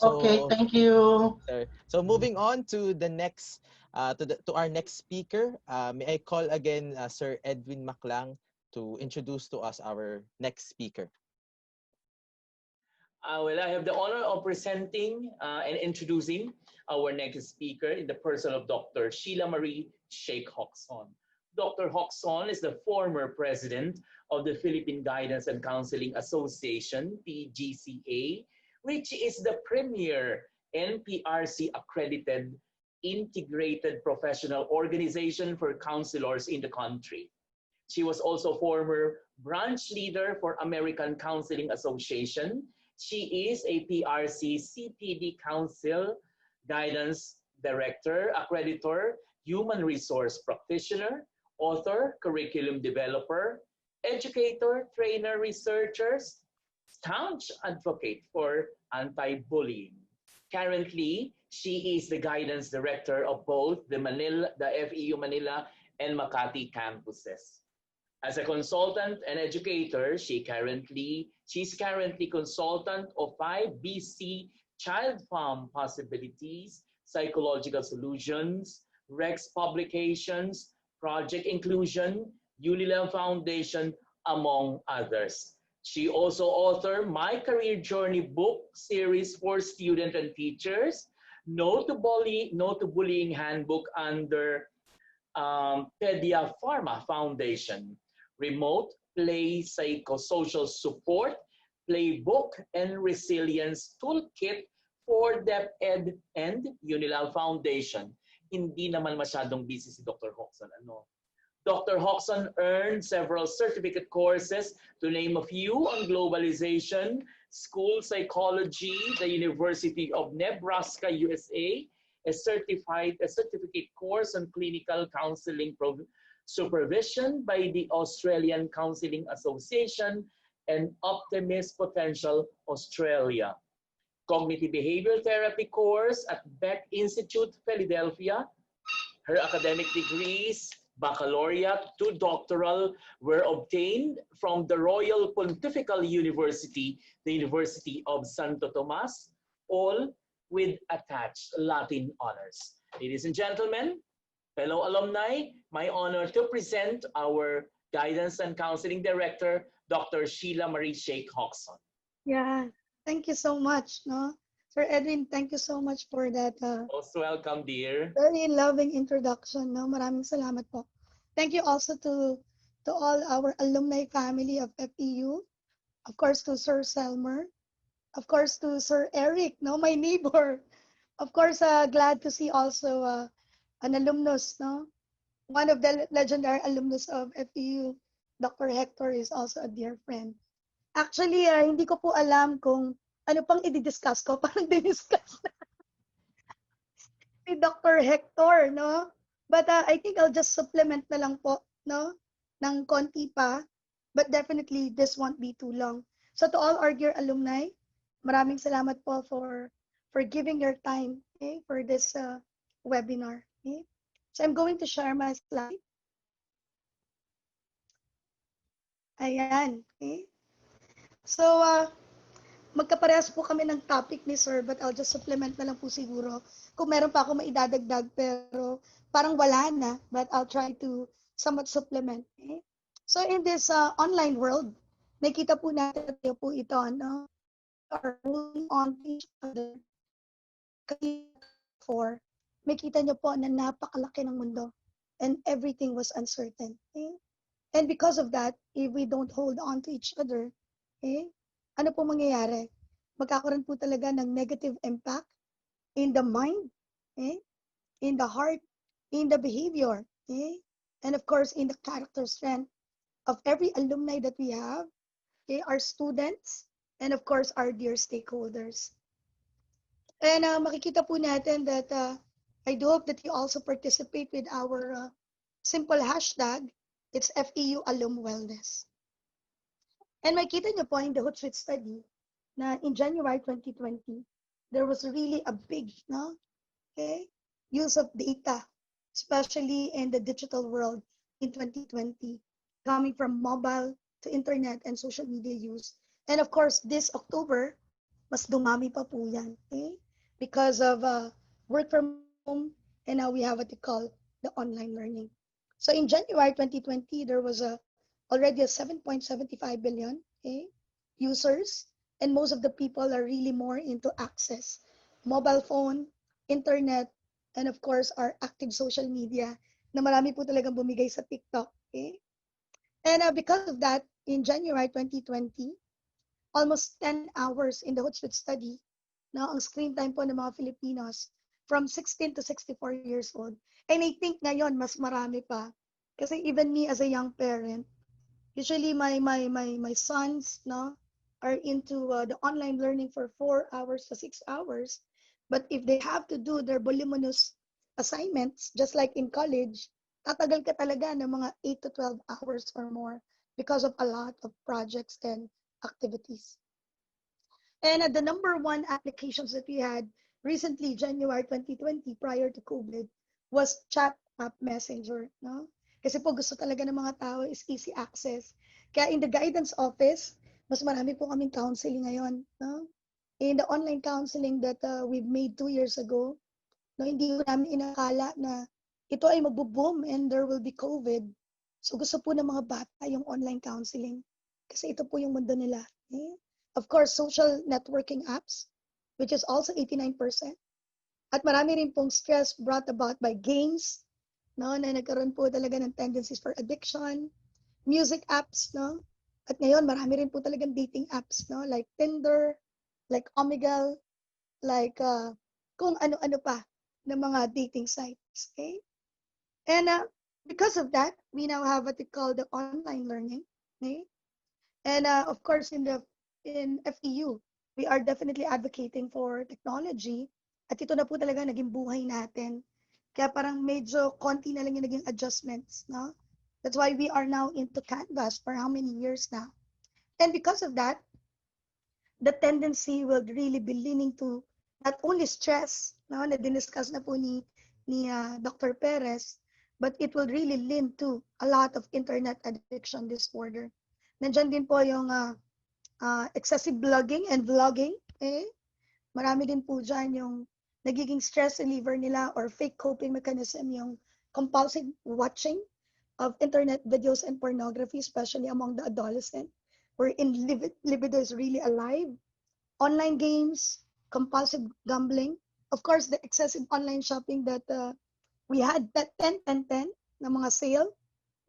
Okay, So, thank you. sir, so moving on to the next, to our next speaker, may I call again Sir Edwin Maclang to introduce to us our next speaker. Well, I have the honor of presenting and introducing our next speaker in the person of Dr. Sheila Marie Sheikh Hocson. Dr. Hocson is the former president of the Philippine Guidance and Counseling Association, PGCA, which is the premier NPRC accredited integrated professional organization for counselors in the country. She was also former branch leader for American Counseling Association. She is a PRC CPD Council Guidance Director, Accreditor, Human Resource Practitioner, author, curriculum developer, educator, trainer, researcher, staunch advocate for anti-bullying. Currently, she is the guidance director of both the FEU Manila and Makati campuses. As a consultant and educator, she's currently consultant of 5 BC Child Farm Possibilities, Psychological Solutions, Rex Publications, Project Inclusion, Unilem Foundation, among others. She also authored My Career Journey book series for students and teachers, No to Bullying Handbook under Pedia Pharma Foundation, Remote Play Psychosocial Support, Playbook, and Resilience Toolkit for DepEd and Unilal Foundation. Hindi naman masyadong busy si Dr. Hocson. Dr. Hocson earned several certificate courses, to name a few, on globalization, school psychology, the University of Nebraska, USA, a certificate course on clinical counseling supervision by the Australian Counseling Association, and Optimist Potential Australia. Cognitive Behavioral Therapy course at Beck Institute, Philadelphia. Her academic degrees, baccalaureate to doctoral, were obtained from the Royal Pontifical University, the University of Santo Tomas, all with attached Latin honors. Ladies and gentlemen, fellow alumni, my honor to present our Guidance and Counseling Director, Dr. Sheila Marie Sheikh Hocson. Yeah, thank you so much, no? Sir Edwin, thank you so much for that Most welcome, dear. very loving introduction, no? Maraming salamat po. Thank you also to all our alumni family of FEU, of course to Sir Selmer, of course to Sir Eric, no, my neighbor. Of course, glad to see also an alumnus, no? One of the legendary alumnus of FEU, Dr. Hector, is also a dear friend. Actually, hindi ko po alam kung ano pang i-discuss ko. Parang di-discuss na si Dr. Hector, no? But I think I'll just supplement na lang po, no? Ng konti pa. But definitely, this won't be too long. So to all our dear alumni, maraming salamat po for giving your time, okay, for this webinar. Okay? So I'm going to share my slide. Ayan. Okay? So, magkaparehas po kami ng topic ni Sir, but I'll just supplement na lang po siguro. Kung meron pa ako maidadagdag, pero parang wala na, but I'll try to somewhat supplement. Okay? So in this online world, nakita po natin po ito, no? Are holding on to each other. For, makita nyo po na napakalaki ng mundo and everything was uncertain. Okay? And because of that, if we don't hold on to each other, okay, ano po mangyayari? Magkakaroon po talaga ng negative impact in the mind, okay, in the heart, in the behavior, okay, and of course in the character strength of every alumni that we have, okay, our students, and of course our dear stakeholders. And makikita po natin that I do hope that you also participate with our simple hashtag. It's FEU Alum Wellness. And makita nyo po in the Hootsuite study na in January 2020, there was really a big use of data, especially in the digital world in 2020, coming from mobile to internet and social media use. And of course, this October, mas dumami pa po yan. Okay? Because of work from home, and now we have what we call the online learning. So in January 2020, there was already a 7.75 billion users, and most of the people are really more into access, mobile phone, internet, and of course our active social media na marami po talagang bumigay sa TikTok. Okay? And because of that, in January 2020, almost 10 hours in the Hootsuite study, now ang screen time po ng mga Filipinos from 16 to 64 years old. And I think ngayon mas marami pa. Kasi even me as a young parent, usually my sons are into the online learning for 4 hours to 6 hours. But if they have to do their voluminous assignments, just like in college, tatagal ka talaga ng mga 8 to 12 hours or more because of a lot of projects and activities. And the number one applications that we had recently, January 2020, prior to COVID, was chat app messenger. No? Kasi po gusto talaga ng mga tao is easy access. Kaya in the guidance office, mas marami po kaming counseling ngayon. No? In the online counseling that we've made 2 years ago, no, hindi ko namin inakala na ito ay magbo-boom and there will be COVID. So gusto po ng mga bata yung online counseling. Kasi ito po yung mundo nila. Okay? Of course, social networking apps, which is also 89%. At marami rin pong stress brought about by games, no, na nagkaroon po talaga ng tendencies for addiction, music apps, no? At ngayon, marami rin po talagang dating apps, no? Like Tinder, like Omegle, like kung ano-ano pa ng mga dating sites, okay? And because of that, we now have what we call the online learning, okay? And of course, in FEU, we are definitely advocating for technology. At ito na po talaga naging buhay natin. Kaya parang medyo konti na lang yung naging adjustments, no? That's why we are now into Canvas for how many years now. And because of that, the tendency will really be leaning to not only stress, no, na diniscuss na po ni Dr. Perez, but it will really lean to a lot of internet addiction disorder. Nandyan din po yung excessive blogging and vlogging. Marami din po dyan yung nagiging stress reliever nila or fake coping mechanism, yung compulsive watching of internet videos and pornography, especially among the adolescent, wherein libido is really alive. Online games, compulsive gambling, of course, the excessive online shopping that we had that 10-10-10 na mga sale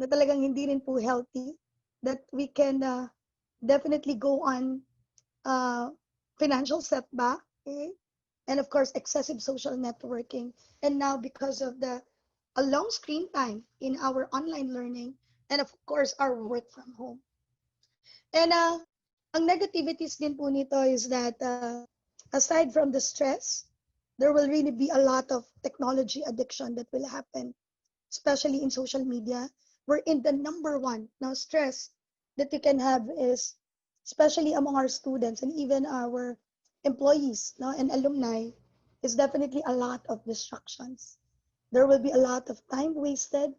na talagang hindi rin po healthy, that we can definitely go on financial setback, okay? And of course, excessive social networking. And now because of a long screen time in our online learning, and of course, our work from home. And ang negativities din po nito is that aside from the stress, there will really be a lot of technology addiction that will happen, especially in social media, wherein the number one now stress that you can have is, especially among our students and even our employees, no, and alumni, is definitely a lot of distractions. There will be a lot of time wasted,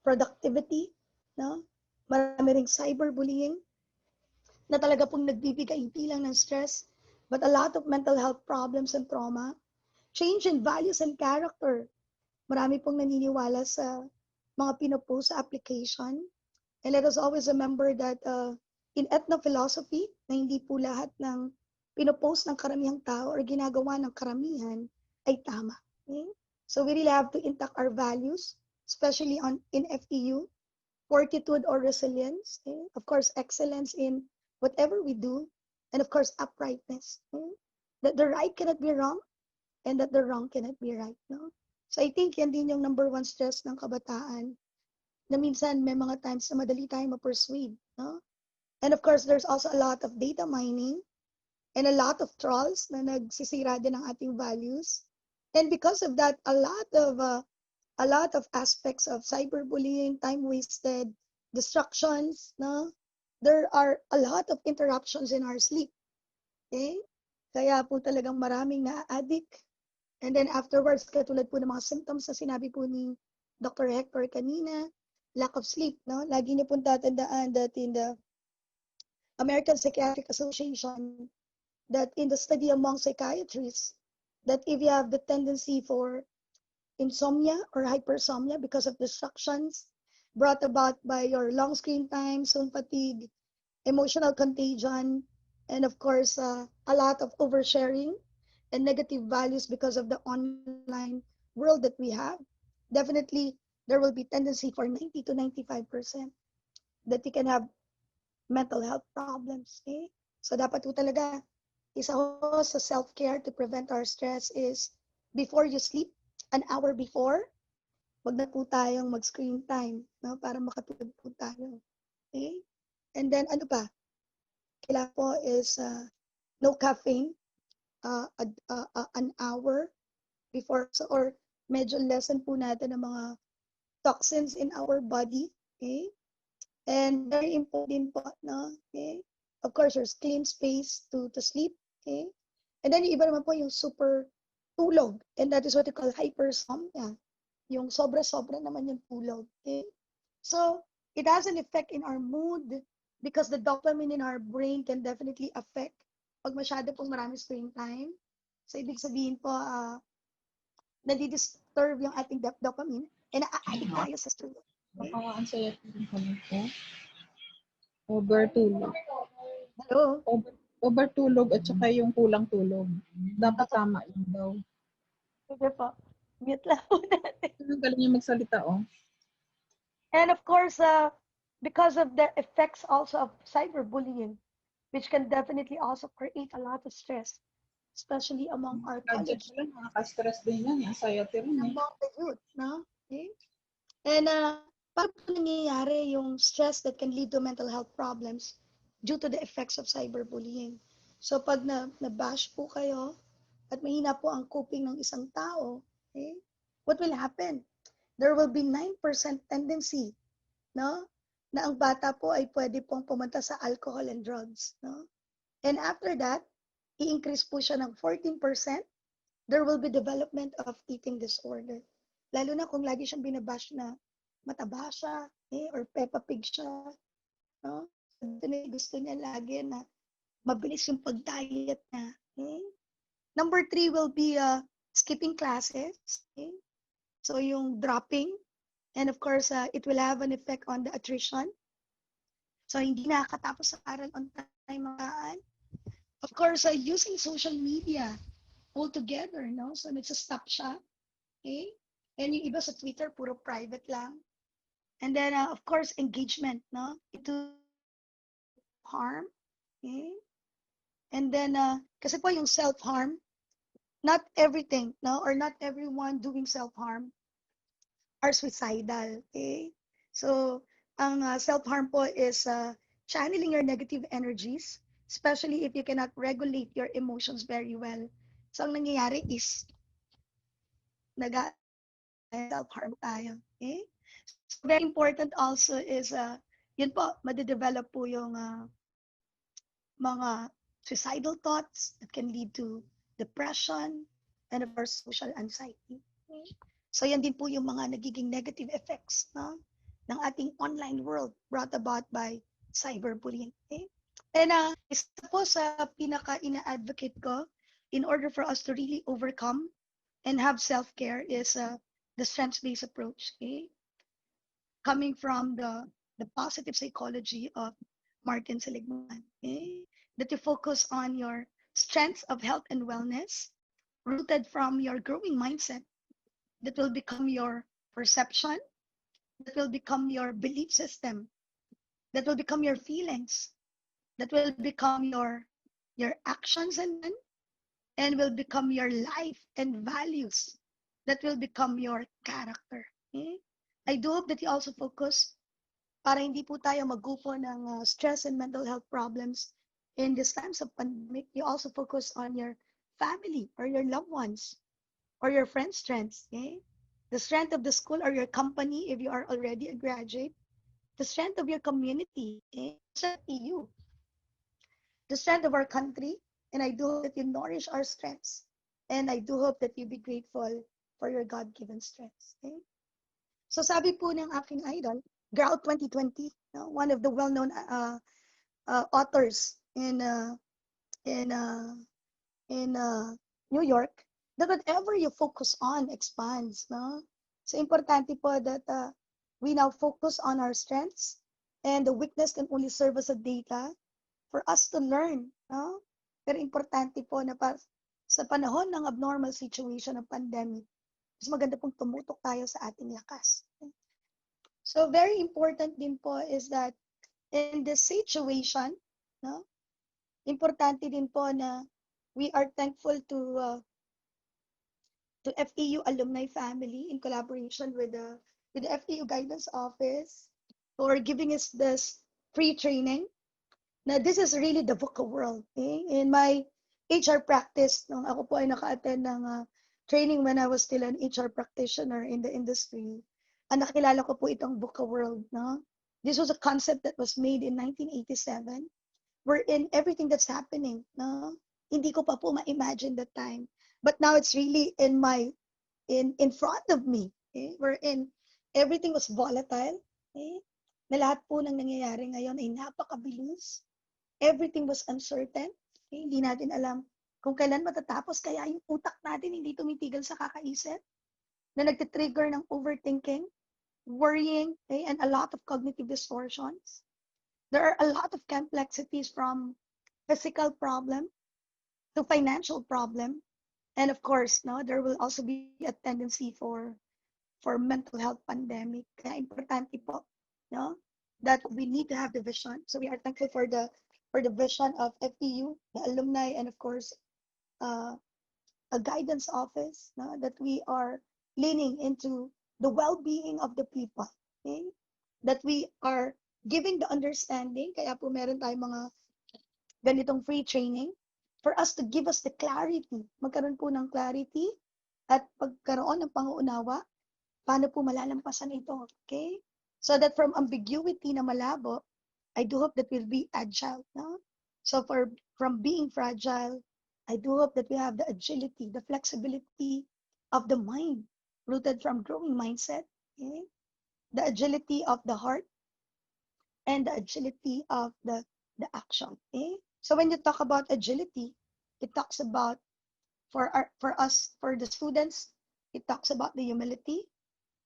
productivity, no? Marami ring cyberbullying na talaga pong nagbibigay hindi lang ng stress, but a lot of mental health problems and trauma, change in values and character. Marami pong naniniwala sa mga pinopost sa application. And let us always remember that in ethnophilosophy, na hindi po lahat ng pinopost ng karamihang tao or ginagawa ng karamihan ay tama. Okay? So we really have to intact our values, especially in FEU, fortitude or resilience, okay? Of course, excellence in whatever we do, and of course, uprightness. Okay? That the right cannot be wrong, and that the wrong cannot be right. No? So I think yan din yung number one stress ng kabataan, na minsan may mga times na madali tayong ma-persuade. No? And of course, there's also a lot of data mining, and a lot of trolls na nagsisira din ng ating values. And because of that, a lot of aspects of cyberbullying, time wasted, distractions, no? There are a lot of interruptions in our sleep. Okay? Kaya po talagang maraming na-addict. And then afterwards, katulad po ng mga symptoms na sinabi po ni Dr. Hector kanina, lack of sleep, no? Lagi niyo pong tatandaan that American Psychiatric Association that in the study among psychiatrists, that if you have the tendency for insomnia or hypersomnia because of distractions brought about by your long screen time, Zoom fatigue, emotional contagion, and of course, a lot of oversharing and negative values because of the online world that we have, definitely there will be tendency for 90 to 95% that you can have mental health problems. Okay? So dapat po talaga, isa ho sa self-care to prevent our stress is before you sleep, an hour before, wag na po tayong mag-screen time, no? Para makatulog po tayo. Okay? And then ano pa? Kailangan po is no caffeine, an hour before, so, or medyo lessen po natin ang mga toxins in our body. Okay? And very important po, no? Okay? Of course, there's clean space to sleep. Okay? And then yung iba naman po yung super tulog. And that is what we call hypersomnia. Yung sobra-sobra naman yung tulog. Okay? So, it has an effect in our mood because the dopamine in our brain can definitely affect pag masyado pong marami screen time. So, ibig sabihin po, nadi-disturb yung ating dopamine and na-addict tayo sa tulog. Baka ang saya kami po. Overtulog. Hello? Overtulog at saka yung kulang tulog. Dapat tama yun daw. Sige po. Mute lang po natin. Ang galing niya magsalita, oh. And of course, because of the effects also of cyberbullying, which can definitely also create a lot of stress, especially among our college. Nakaka-stress din yan. Anxiety rin eh. Among the youth, no? Okay? And paano nangyayari yung stress that can lead to mental health problems due to the effects of cyberbullying? So pag na-bash po kayo at mahina po ang coping ng isang tao, okay? What will happen? There will be 9% tendency, no? Na ang bata po ay pwede pong pumunta sa alcohol and drugs, no? And after that, i-increase po siya ng 14%. There will be development of eating disorder. Lalo na kung lagi siyang binabash na mataba siya, or Peppa Pig siya, no? Gusto niya lagi na mabilis yung pag-diet niya. Okay? Number 3 will be skipping classes. Okay? So yung dropping, and of course, it will have an effect on the attrition. So hindi nakakatapos sa aral on time. Of course, using social media altogether, no? So nagsa-stop siya. Okay? And yung iba sa Twitter, puro private lang. And then, of course, engagement, no? Ito harm. Okay? And then, kasi po yung self-harm, not everything, no? Or not everyone doing self-harm are suicidal. Okay? So, ang self-harm po is channeling your negative energies, especially if you cannot regulate your emotions very well. So, ang nangyayari is, self-harm tayo. Okay? So, very important also is, yun po, madidevelop po yung mga suicidal thoughts that can lead to depression and of course, social anxiety. Okay? So, yan din po yung mga nagiging negative effects, no? Ng ating online world brought about by cyberbullying. Okay? And isa po sa pinaka-ina-advocate ko in order for us to really overcome and have self-care is the strengths-based approach. Okay? Coming from the positive psychology of Martin Seligman. Okay? That you focus on your strengths of health and wellness rooted from your growing mindset that will become your perception, that will become your belief system, that will become your feelings, that will become your actions and will become your life and values, that will become your character. Okay? I do hope that you also focus para hindi po tayo magupo ng stress and mental health problems in these times of pandemic. You also focus on your family or your loved ones or your friends' strengths. Okay? The strength of the school or your company if you are already a graduate. The strength of your community. Okay? You. The strength of our country. And I do hope that you nourish our strengths. And I do hope that you be grateful for your God-given strengths. Okay? So sabi po ng aking idol, Grout 2020, one of the well-known authors in uh, in New York, that whatever you focus on expands, no? So importante po that we now focus on our strengths, and the weakness can only serve as a data for us to learn, no? Pero importante po na sa panahon ng abnormal situation ng pandemic, mas maganda pong tumutok tayo sa ating lakas. So very important din po is that in this situation, no? Importante din po na we are thankful to FEU alumni family in collaboration with the FEU guidance office for giving us this free training. Now this is really the VUCA world. In my HR practice, nung ako po ay naka-attend ng training when I was still an HR practitioner in the industry, nakilala ko po itong VUCA world. No? This was a concept that was made in 1987. Wherein everything that's happening, no? Hindi ko pa po ma-imagine that time. But now it's really in front of me. Wherein everything was volatile. Na lahat po ng nangyayari ngayon ay napakabilis. Everything was uncertain. Hindi natin alam kung kailan matatapos. Kaya yung utak natin hindi tumitigil sa kakaisip. Na nagtitrigger ng overthinking, worrying, and a lot of cognitive distortions. There are a lot of complexities from physical problem to financial problem. And of course, no, there will also be a tendency for mental health pandemic. Kaya importante po, no, that we need to have the vision. So we are thankful for the vision of FEU, the alumni, and of course, a guidance office, no, that we are leaning into the well-being of the people. Okay? That we are giving the understanding, kaya po meron tayong mga ganitong free training for us to give us the clarity, magkaroon po ng clarity at pagkaroon ng pangunawa, paano po malalampasan ito, okay? So that from ambiguity na malabo, I do hope that we'll be agile, no? So from being fragile, I do hope that we have the agility, the flexibility of the mind, rooted from growing mindset, okay? The agility of the heart, and the agility of the action. Okay? So when you talk about agility, it talks about for the students, it talks about the humility.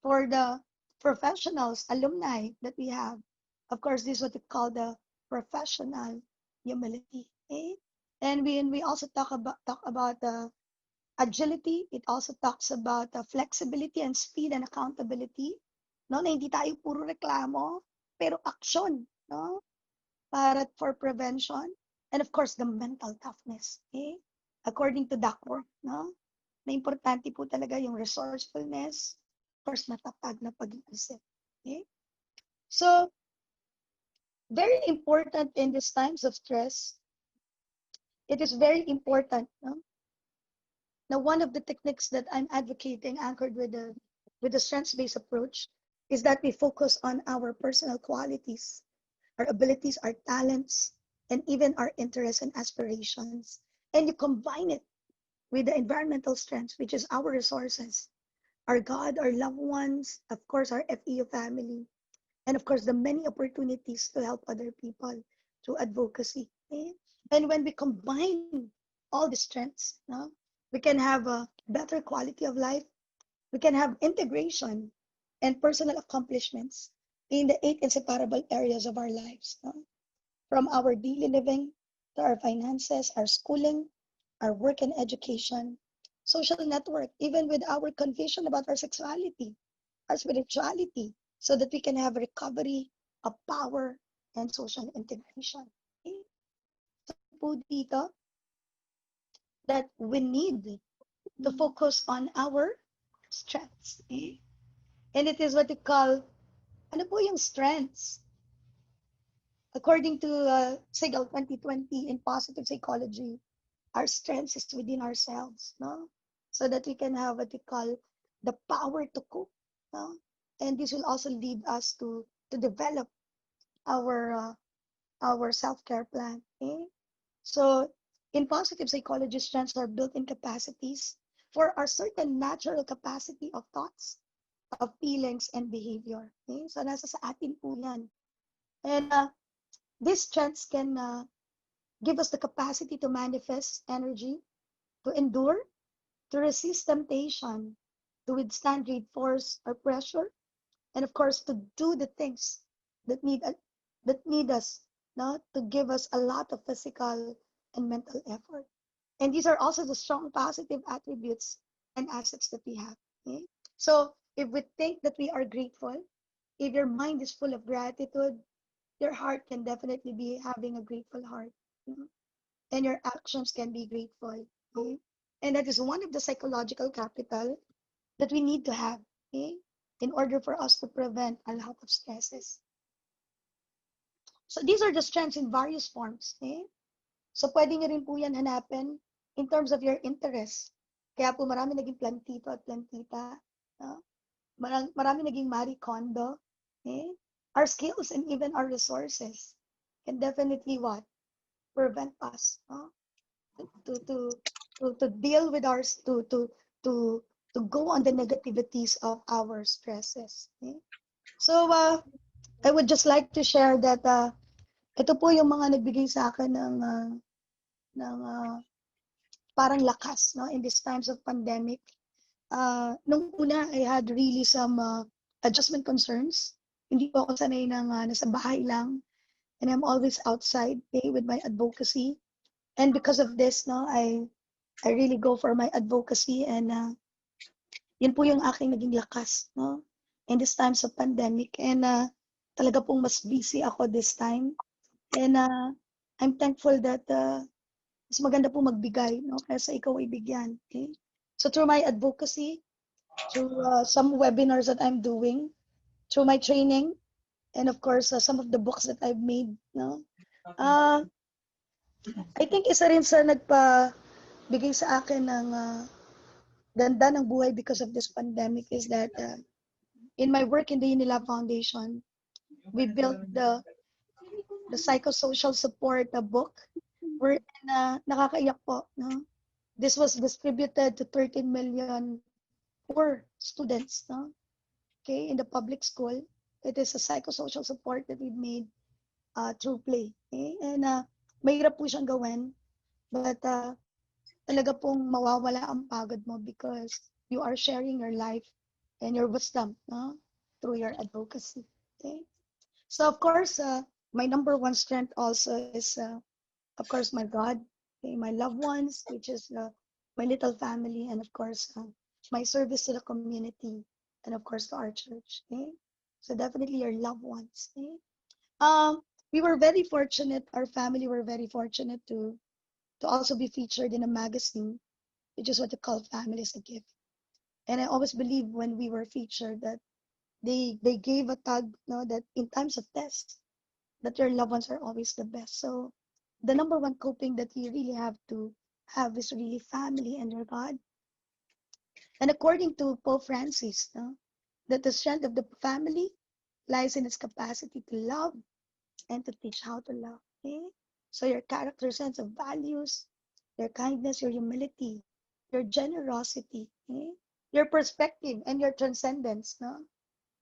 For the professionals, alumni that we have, of course, this is what we call the professional humility. Okay? And when we also talk about the agility, it also talks about the flexibility and speed and accountability. No, na hindi tayo puro reklamo, pero action, no? For prevention, and of course the mental toughness. Okay? According to DOCWORK, no? Na importante po talaga yung resourcefulness, of course matapag na pag-iisip. Okay? So very important in these times of stress. It is very important, no? Now one of the techniques that I'm advocating, anchored with the strengths-based approach, is that we focus on our personal qualities, our abilities, our talents, and even our interests and aspirations. And you combine it with the environmental strengths, which is our resources, our God, our loved ones, of course, our FEU family, and of course, the many opportunities to help other people through advocacy. Okay? And when we combine all the strengths, no, we can have a better quality of life. We can have integration and personal accomplishments in the 8 inseparable areas of our lives. No? From our daily living to our finances, our schooling, our work and education, social network, even with our confusion about our sexuality, our spirituality, so that we can have recovery of power and social integration. Okay? So po dito that we need to focus on our strengths. Okay? And it is what we call, ano po yung strengths? According to SIGAL 2020 in positive psychology, our strengths is within ourselves, no? So that we can have what we call the power to cope, no? And this will also lead us to develop our self-care plan. Okay? So in positive psychology, strengths are built-in capacities for our certain natural capacity of thoughts, of feelings, and behavior. Okay? So nasa sa atin po yan. And these strengths can give us the capacity to manifest energy, to endure, to resist temptation, to withstand great force or pressure, and of course to do the things that need us, no, to give us a lot of physical and mental effort. And these are also the strong positive attributes and assets that we have. Okay? So if we think that we are grateful, if your mind is full of gratitude, your heart can definitely be having a grateful heart. You know? And your actions can be grateful. Okay? And that is one of the psychological capital that we need to have, okay, in order for us to prevent a lot of stresses. So these are the strengths in various forms. Okay? So pwede nyo rin po yan hanapin in terms of your interest. Kaya po marami naging plantito at plantita. Marami naging Marie Kondo. Okay? Our skills and even our resources can definitely what? Prevent us to deal with our to go on the negativities of our stresses. Okay? So I would just like to share that ito po yung mga nagbigay sa akin ng parang lakas, no, in these times of pandemic. Nung una, I had really some adjustment concerns. Hindi po ako sanay ng nasa bahay lang, and I'm always outside, okay, with my advocacy. And because of this, no, I really go for my advocacy, and yun po yung aking naging lakas, no, in these times of pandemic. And talaga pong mas busy ako this time. And I'm thankful that mas maganda po magbigay, no, kaysa ikaw ay bigyan. Okay? So through my advocacy, through some webinars that I'm doing, through my training, and of course some of the books that I've made, no, I think isa rin sa nagpabigay sa akin ng ganda ng buhay because of this pandemic is that in my work in the Unilab Foundation, we built the psychosocial support book where nakakaiyak po, no? This was distributed to 13 million poor students, no? Okay, in the public school. It is a psychosocial support that we've made through play. Okay? And mahirap po siyang gawin, but talaga pong mawawala ang pagod mo because you are sharing your life and your wisdom, no? Through your advocacy. Okay? So of course, my number one strength also is, of course, my God, okay, my loved ones, which is my little family, and of course, my service to the community, and of course, to our church. Okay? So definitely your loved ones. Okay? We were very fortunate, our family were very fortunate to also be featured in a magazine, which is what you call Family is a Gift. And I always believe when we were featured that they gave a tag, no, that in times of test, that your loved ones are always the best. So the number one coping that you really have to have is really family and your God. And according to Pope Francis, no, that the strength of the family lies in its capacity to love and to teach how to love. Okay? So your character, sense of values, your kindness, your humility, your generosity, okay? Your perspective and your transcendence, no?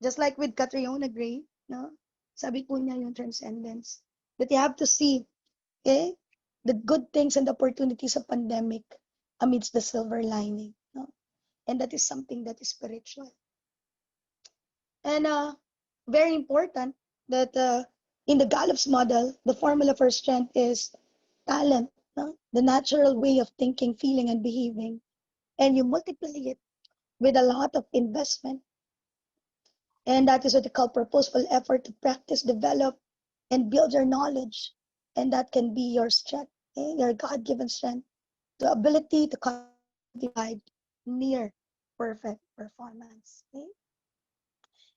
Just like with Catriona Gray, no? Sabi po niya yung transcendence. That you have to see, okay, the good things and the opportunities of pandemic amidst the silver lining, no? And that is something that is spiritual. And very important that in the Gallup's model, the formula for strength is talent, no? The natural way of thinking, feeling, and behaving. And you multiply it with a lot of investment. And that is what we call purposeful effort to practice, develop, and build your knowledge. And that can be your strength, okay? Your God-given strength, the ability to provide near perfect performance. Okay?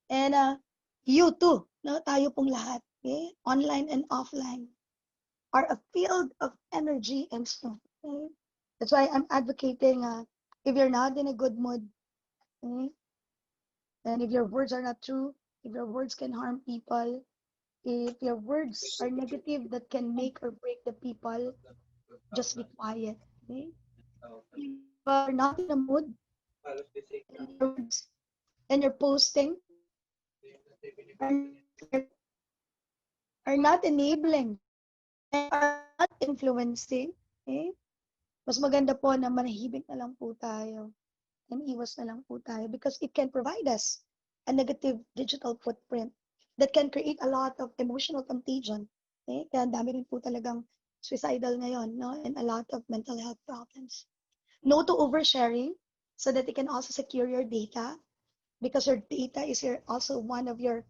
And you too, no? Tayo pong lahat, okay? Online and offline, are a field of energy and strength. Okay? That's why I'm advocating if you're not in a good mood, okay? And if your words are not true, if your words can harm people, if your words are negative that can make or break the people, just be quiet. Okay? If you're not in a mood, and your words and your posting are not inspired, are not enabling, and are not influencing, okay? Mas maganda po na manahimik na lang po tayo and iwas na lang po tayo because it can provide us a negative digital footprint that can create a lot of emotional contagion. Okay? Kaya ang dami rin po talagang suicidal ngayon, no? And a lot of mental health problems. No to oversharing so that you can also secure your data because your data is also one of your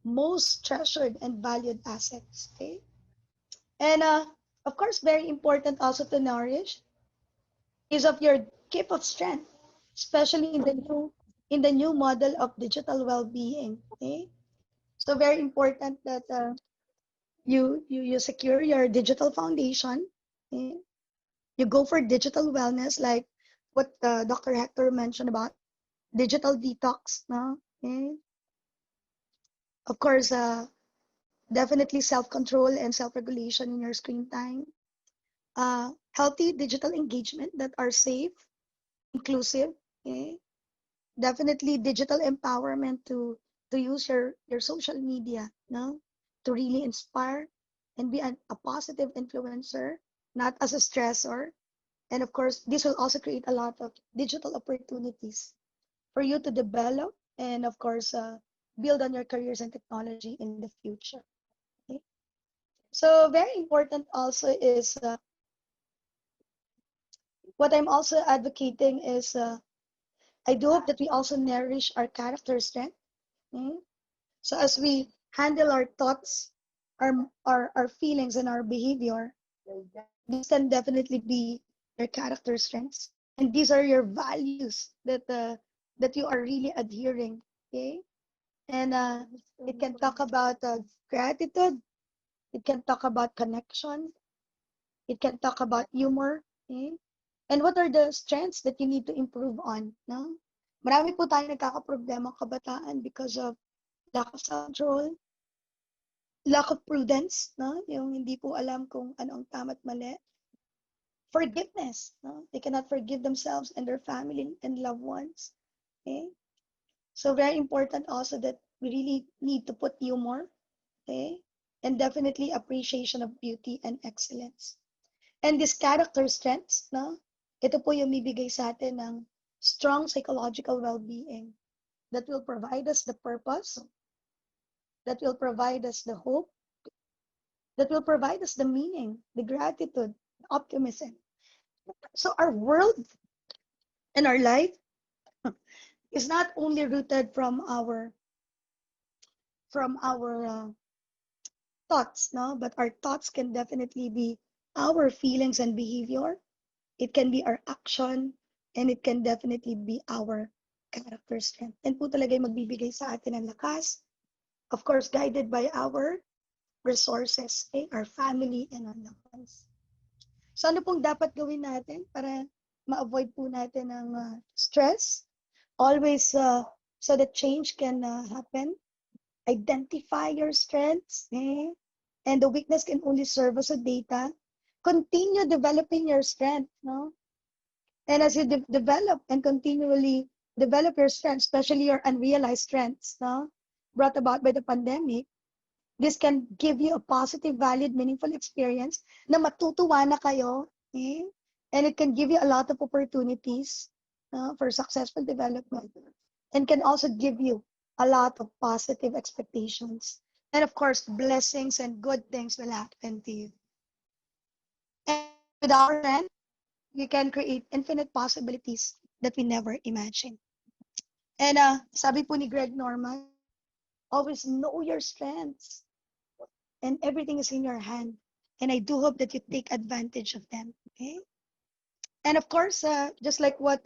most treasured and valued assets. Okay? And of course, very important also to nourish is of your keep of strength, especially in the new model of digital well-being. Okay? So very important that you secure your digital foundation. Okay? You go for digital wellness, like what Dr. Hector mentioned about digital detox. No? Okay? Of course, definitely self-control and self-regulation in your screen time. Healthy digital engagement that are safe, inclusive. Okay? Definitely digital empowerment to use your social media, no, to really inspire and be a positive influencer, not as a stressor. And of course, this will also create a lot of digital opportunities for you to develop and of course build on your careers and technology in the future. Okay? So very important also is what I'm also advocating is I do hope that we also nourish our character strength. Okay? So as we handle our thoughts, our feelings, and our behavior, these can definitely be your character strengths, and these are your values that you are really adhering. Okay, and it can talk about gratitude. It can talk about connection. It can talk about humor. Okay, and what are the strengths that you need to improve on? No, marami po tayo nagkakaproblema kabataan because of lack of self-control, lack of prudence, no? Yung hindi po alam kung ano ang tama at mali. Forgiveness, no? They cannot forgive themselves and their family and loved ones. Okay? So very important also that we really need to put humor, okay? And definitely appreciation of beauty and excellence. And this character strengths, no? Ito po yung bibigay sa atin ng strong psychological well-being that will provide us the purpose, that will provide us the hope, that will provide us the meaning, the gratitude, the optimism. So our world and our life is not only rooted from our thoughts, no, but our thoughts can definitely be our feelings and behavior. It can be our action, and it can definitely be our character strength. And po talaga yung magbibigay sa atin ng lakas, of course, guided by our resources, okay? Our family and our loved ones. So ano pong dapat gawin natin para ma-avoid po natin ang stress? Always so that change can happen. Identify your strengths, okay? And the weakness can only serve as a data. Continue developing your strength, no? And as you develop and continually develop your strength, especially your unrealized strengths, no, brought about by the pandemic, this can give you a positive, valid, meaningful experience na matutuwa na kayo, okay? And it can give you a lot of opportunities for successful development, and can also give you a lot of positive expectations. And of course, blessings and good things will happen to you. And with our strength, we can create infinite possibilities that we never imagined. And sabi po ni Greg Norman, always know your strengths, and everything is in your hand. And I do hope that you take advantage of them. Okay. And of course, just like what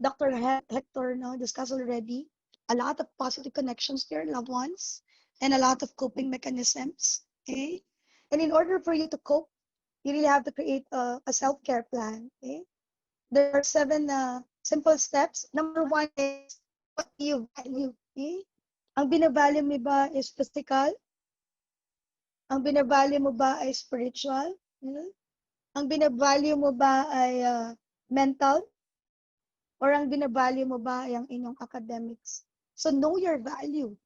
Dr. Hector discussed already, a lot of positive connections to your loved ones and a lot of coping mechanisms. Okay. And in order for you to cope, you really have to create a self-care plan. Okay. There are 7 simple steps. Number 1 is what do you value? Okay. Ang binavalue mo ba is physical? Ang binavalue mo ba ay spiritual? Ang binavalue mo ba ay mental? Or ang binavalue mo ba ay ang inyong academics? So know your value.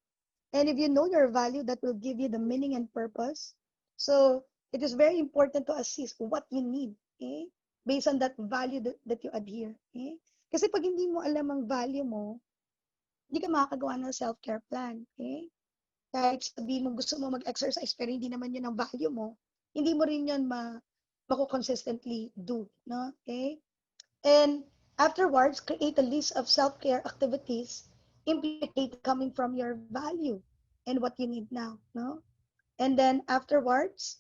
And if you know your value, that will give you the meaning and purpose. So it is very important to assess what you need, okay? Based on that value that you adhere. Okay? Kasi pag hindi mo alam ang value mo, hindi ka makakagawa ng self-care plan. Okay? Kahit sabihin mo gusto mo mag-exercise pero hindi naman yun ang value mo, hindi mo rin yun mako-consistently do. No? Okay? And afterwards, create a list of self-care activities implicated coming from your value and what you need now. No? And then afterwards,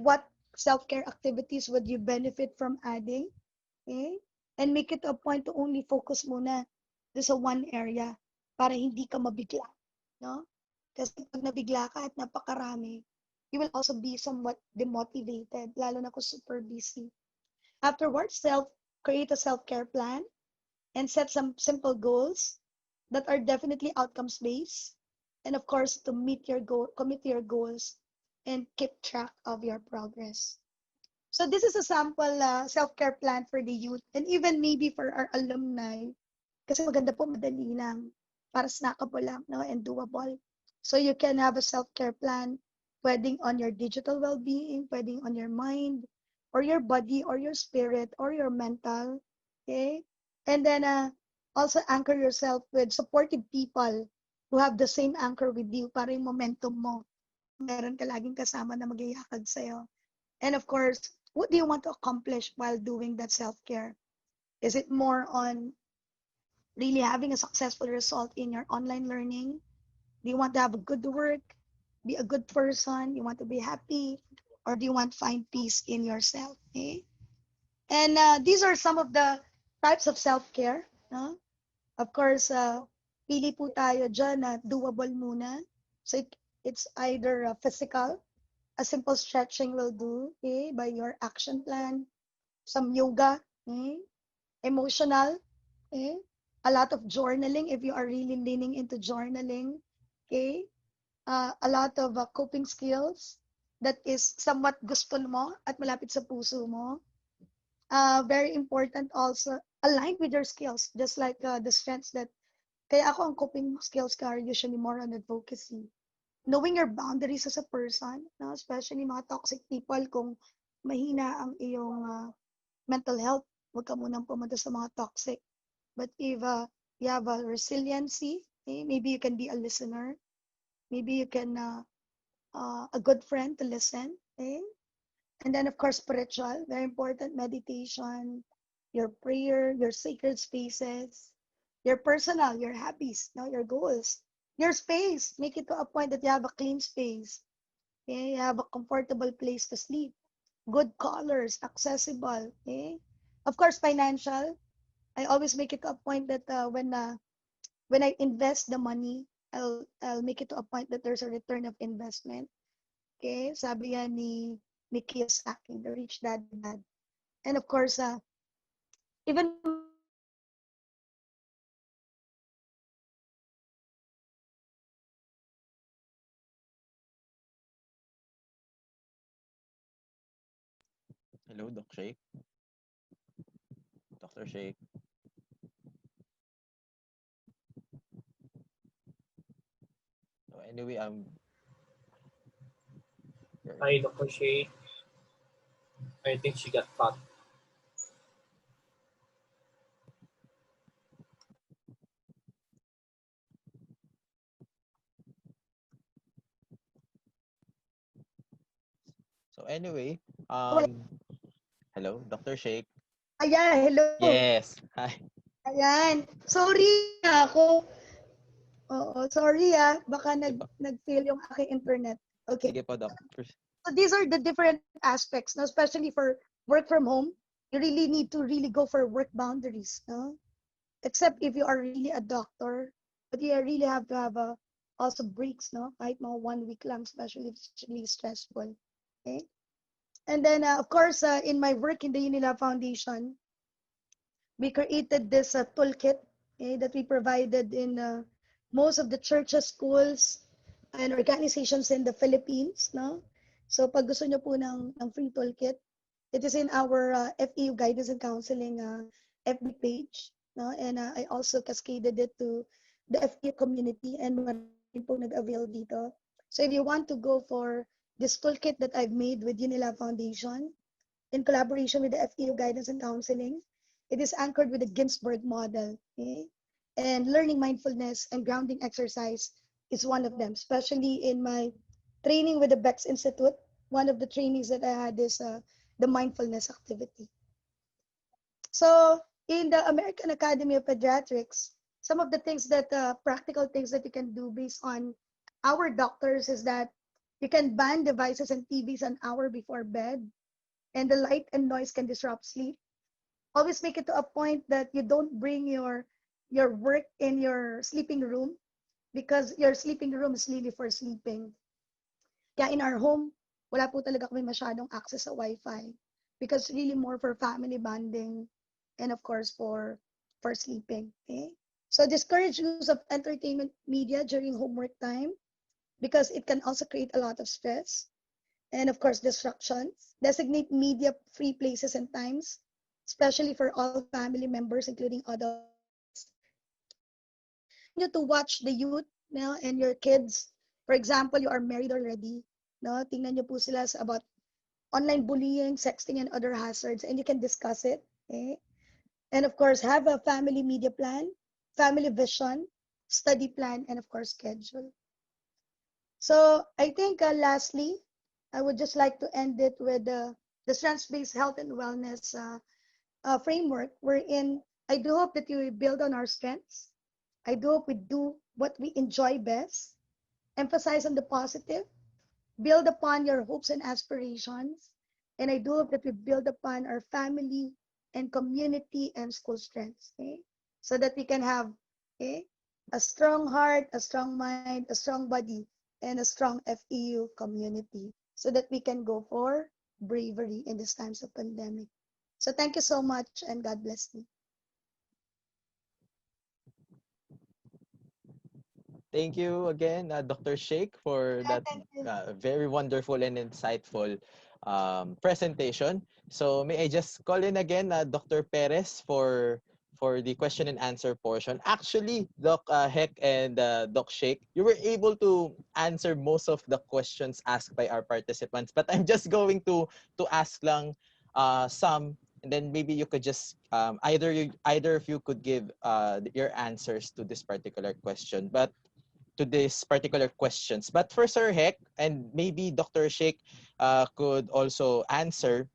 what self-care activities would you benefit from adding? Okay? And make it a point to only focus muna sa one area para hindi ka mabigla. No? Kasi pag nabigla ka at napakarami, you will also be somewhat demotivated, lalo na kung super busy. Afterwards, create a self-care plan and set some simple goals that are definitely outcomes-based. And of course, to commit to your goals and keep track of your progress. So this is a sample self-care plan for the youth and even maybe for our alumni. Kasi maganda po, madali lang. Para snackable lang, no? And doable. So you can have a self-care plan pwedeng on your digital well-being, pwedeng on your mind, or your body, or your spirit, or your mental. Okay? And then also anchor yourself with supportive people who have the same anchor with you para yung momentum mo. Meron ka laging kasama na magyayakag sa'yo. And of course, what do you want to accomplish while doing that self-care? Is it more on really having a successful result in your online learning? Do you want to have a good work, be a good person? You want to be happy? Or do you want to find peace in yourself? Okay? And these are some of the types of self-care. No? Of course, pili po tayo dyan na doable muna. So it's either physical, a simple stretching will do, okay, by your action plan, some yoga, okay, emotional, okay, a lot of journaling if you are really leaning into journaling, okay, a lot of coping skills that is somewhat gusto mo at malapit sa puso mo. Very important also, aligned with your skills, just like the strengths that, kaya ako ang coping skills ka are usually more on advocacy. Knowing your boundaries as a person, no? Especially mga toxic people, kung mahina ang iyong mental health, huwag ka munang pumunta sa mga toxic. But if you have a resiliency, okay, maybe you can be a listener. Maybe you can, a good friend to listen. Okay? And then, of course, spiritual, very important, meditation, your prayer, your sacred spaces, your personal, your hobbies, no? Your goals. Your space, make it to a point that you have a clean space. Okay? You have a comfortable place to sleep. Good colors, accessible. Okay? Of course, financial. I always make it to a point that when I invest the money, I'll make it to a point that there's a return of investment. Okay? Sabi yan ni Kiyosaki, the rich dad. And of course, even Hello, Doc Shake. Dr. Shake. So anyway, Hi, Dr. Shay. I think she got caught. so anyway, hello, Dr. Shake. ayan, hello. Yes. Hi. Ayan. Sorry ako. Oo, sorry baka nag-fail yung aking internet. Okay. Sige po, Doc. So these are the different aspects, no? Especially for work from home. You really need to really go for work boundaries, no? Except if you are really a doctor, but you really have to have also breaks, no? Kahit mga 1 week lang, especially if it's really stressful. Okay. And then, of course, in my work in the Unilab Foundation, we created this toolkit, okay, that we provided in most of the churches, schools, and organizations in the Philippines. No? So pag gusto nyo po ng free toolkit, it is in our FEU Guidance and Counseling FB page. No? And I also cascaded it to the FEU community. And rin po nag-avail dito. So if you want to go for this toolkit that I've made with Unilab Foundation in collaboration with the FEU Guidance and Counseling, it is anchored with the Ginsberg model. Okay? And learning mindfulness and grounding exercise is one of them, especially in my training with the Bex Institute. One of the trainings that I had is the mindfulness activity. So in the American Academy of Pediatrics, some of the things that practical things that you can do based on our doctors is that you can ban devices and TVs an hour before bed, and the light and noise can disrupt sleep. Always make it to a point that you don't bring your work in your sleeping room, because your sleeping room is really for sleeping. Kaya in our home, wala po talaga kami masyadong access sa Wi-Fi, because really more for family bonding and of course for sleeping. Okay? So discourage use of entertainment media during homework time, because it can also create a lot of stress and of course distractions. Designate media free places and times, especially for all family members, including adults. You to watch the youth, no, and your kids. For example, you are married already, no? Tingnan niyo po sila sa about online bullying, sexting, and other hazards, and you can discuss it. Okay? And of course, have a family media plan, family vision, study plan, and of course, schedule. So I think lastly, I would just like to end it with the strengths-based health and wellness framework, wherein I do hope that you build on our strengths. I do hope we do what we enjoy best, emphasize on the positive, build upon your hopes and aspirations, and I do hope that we build upon our family and community and school strengths, okay? So that we can have, okay, a strong heart, a strong mind, a strong body, and a strong FEU community, so that we can go for bravery in these times of pandemic. So thank you so much, and God bless you. Thank you again, Dr. Sheikh, for that Thank you. very wonderful and insightful presentation. So may I just call in again Dr. Perez for the question and answer portion. Actually, Doc Heck and Doc Sheikh, you were able to answer most of the questions asked by our participants, but I'm just going to ask lang some, and then maybe you could just either of you could give your answers to this particular question. But to these particular questions. But for Sir Heck, and maybe Dr. Sheikh could also answer,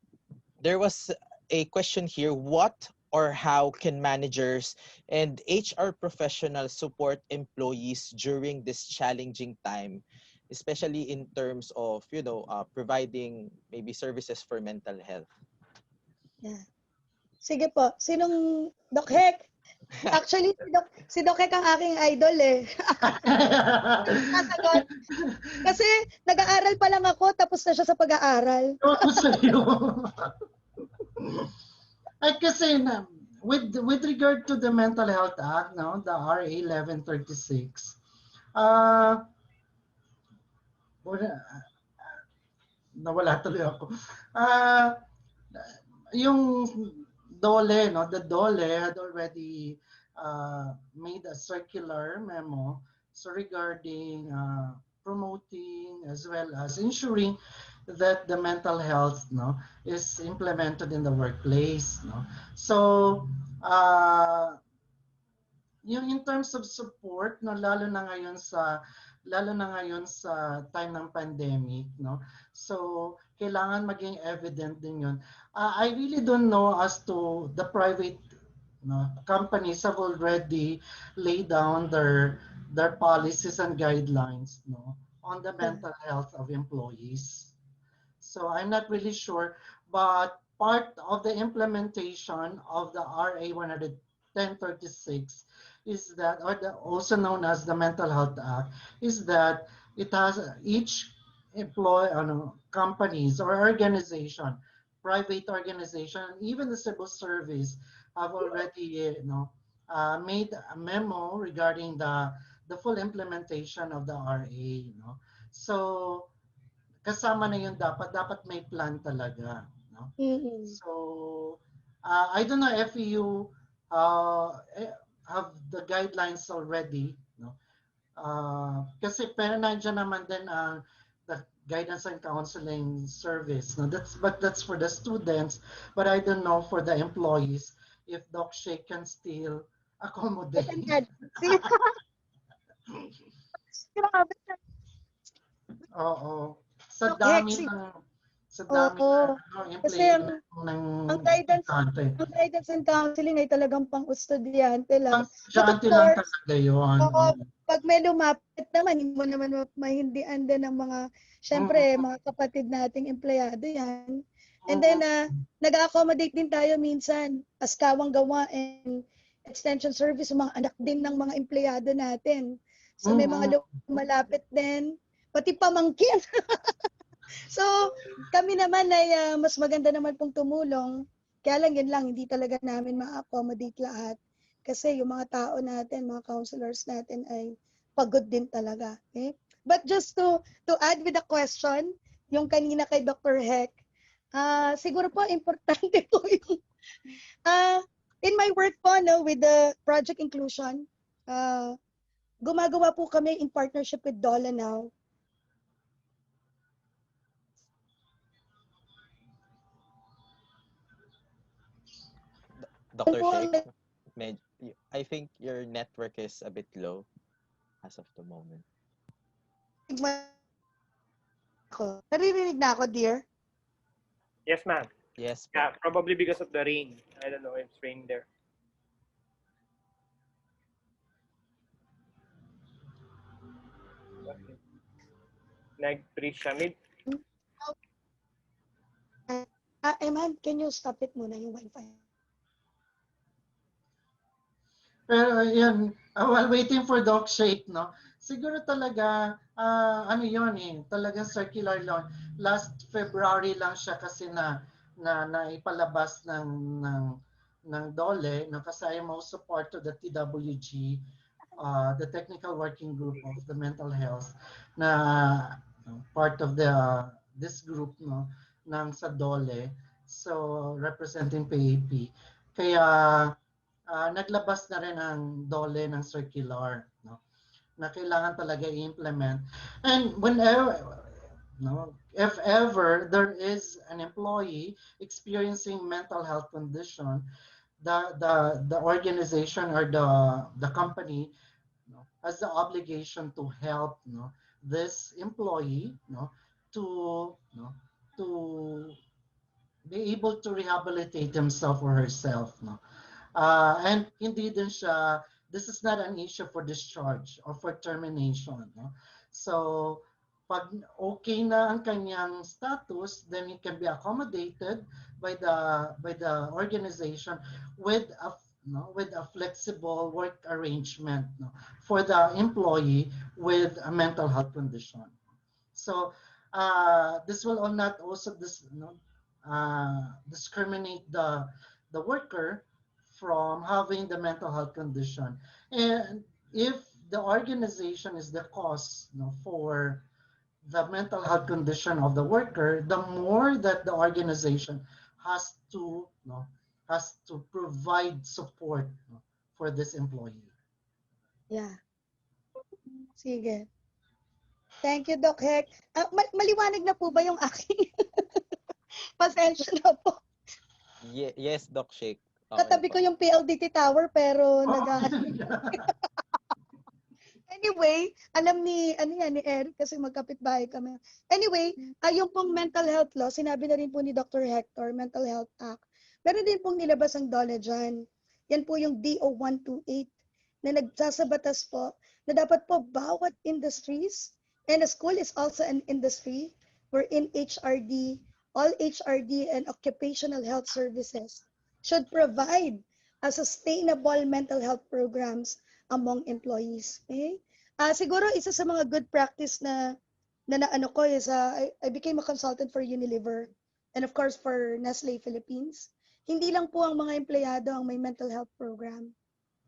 there was a question here: what or how can managers and HR professionals support employees during this challenging time, especially in terms of, providing maybe services for mental health? Yeah. Sige po. Sinong Doc Heck? Actually, si Doc Heck ang aking idol eh. Sasagot. Kasi nag-aaral pa lang ako, tapos na siya sa pag-aaral. Ako sa'yo. Ay, kasi na, with regard to the Mental Health Act, no, the RA 1136, nawala tuloy ako. Yung DOLE, no, the DOLE had already made a circular memo so regarding promoting as well as ensuring that the mental health, no, is implemented in the workplace, no. So yung in terms of support, no, lalo na ngayon sa time ng pandemic, no. So kailangan maging evident din yun. I really don't know as to the private, no, companies have already laid down their policies and guidelines, no, on the mental health of employees. So I'm not really sure, but part of the implementation of the RA 1036 is that, or also known as the Mental Health Act, is that it has each companies or organization, private organization, and even the civil service have already made a memo regarding the full implementation of the RA. So kasama na yun, dapat may plan talaga. No? Mm-hmm. So I don't know if you have the guidelines already, no? Kasi pero nandiyan naman din ang the guidance and counseling service. No, that's for the students, but I don't know for the employees if Doc Shake can still accommodate. See, grabe. Oo. Sa Doc dami Hexie. ng sa dami Oo. ng Kasi empleyado ng ang guidance, estudyante. ang guidance and counseling ay talagang pang estudyante lang. Ang But of estudyante lang course, talaga yun. oo, pag may lumapit naman, hindi mo naman mahindian din ng mga, syempre, mga kapatid nating empleyado yan. And then, nag-accommodate din tayo minsan as kawang gawa and extension service, mga anak din ng mga empleyado natin. So, may mga malapit din, pati pamangkin. So, kami naman ay mas maganda naman pong tumulong. Kaya lang, yun lang, hindi talaga namin ma-accommodate lahat. Kasi yung mga tao natin, mga counselors natin ay pagod din talaga. Okay? But just to add with a question, yung kanina kay Dr. Heck, siguro po importante po yung in my work po no, with the project inclusion, gumagawa po kami in partnership with DOLE now. Dr. Shake, I think your network is a bit low as of the moment. Naririnig na ako, dear? Yes, ma'am. Yes. Yeah, probably because of the rain. I don't know if it's raining there. Okay. Nag-freeze siya. Eman, can you stop it muna yung wifi? Pero yan, while waiting for Doc Shake, no? Siguro talaga, ano yun eh, talagang circular law. Last February lang siya kasi na ipalabas ng DOLE, no? Kasi I'm also part of the TWG, the Technical Working Group of the Mental Health, na part of this group, no? Ng sa DOLE, so representing PAP. Kaya, naglabas na rin ang DOLE ng circular, no? Na kailangan talaga i-implement. And whenever, no, if ever there is an employee experiencing mental health condition, the organization or the company, no, has the obligation to help, no, this employee, no, to be able to rehabilitate himself or herself, no. And hindi din siya, this is not an issue for discharge or for termination. No? So, pag okay na ang kanyang status, then it can be accommodated by the organization with a flexible work arrangement, no, for the employee with a mental health condition. So, this will not also discriminate the worker from having the mental health condition. And if the organization is the cause, you know, for the mental health condition of the worker, the more that the organization has to, provide support, for this employee. Yeah. Sige. Thank you, Doc Heck. Maliwanag na po ba yung aking? Pasensya na po. Yes, Doc Shake. Katabi ko yung PLDT tower pero Anyway, alam ni Eric kasi magkapitbahay kami. Anyway, yung pong mental health law, sinabi na rin po ni Dr. Hector, Mental Health Act. Meron din pong nilabas ang DOLE dyan. Yan po yung DO 128 na nagsasabatas po na dapat po bawat industries, and a school is also an industry, wherein HRD, all HRD and occupational health services should provide a sustainable mental health programs among employees. Okay? Siguro isa sa mga good practice na ano ko is I became a consultant for Unilever and of course for Nestle Philippines. Hindi lang po ang mga empleyado ang may mental health program,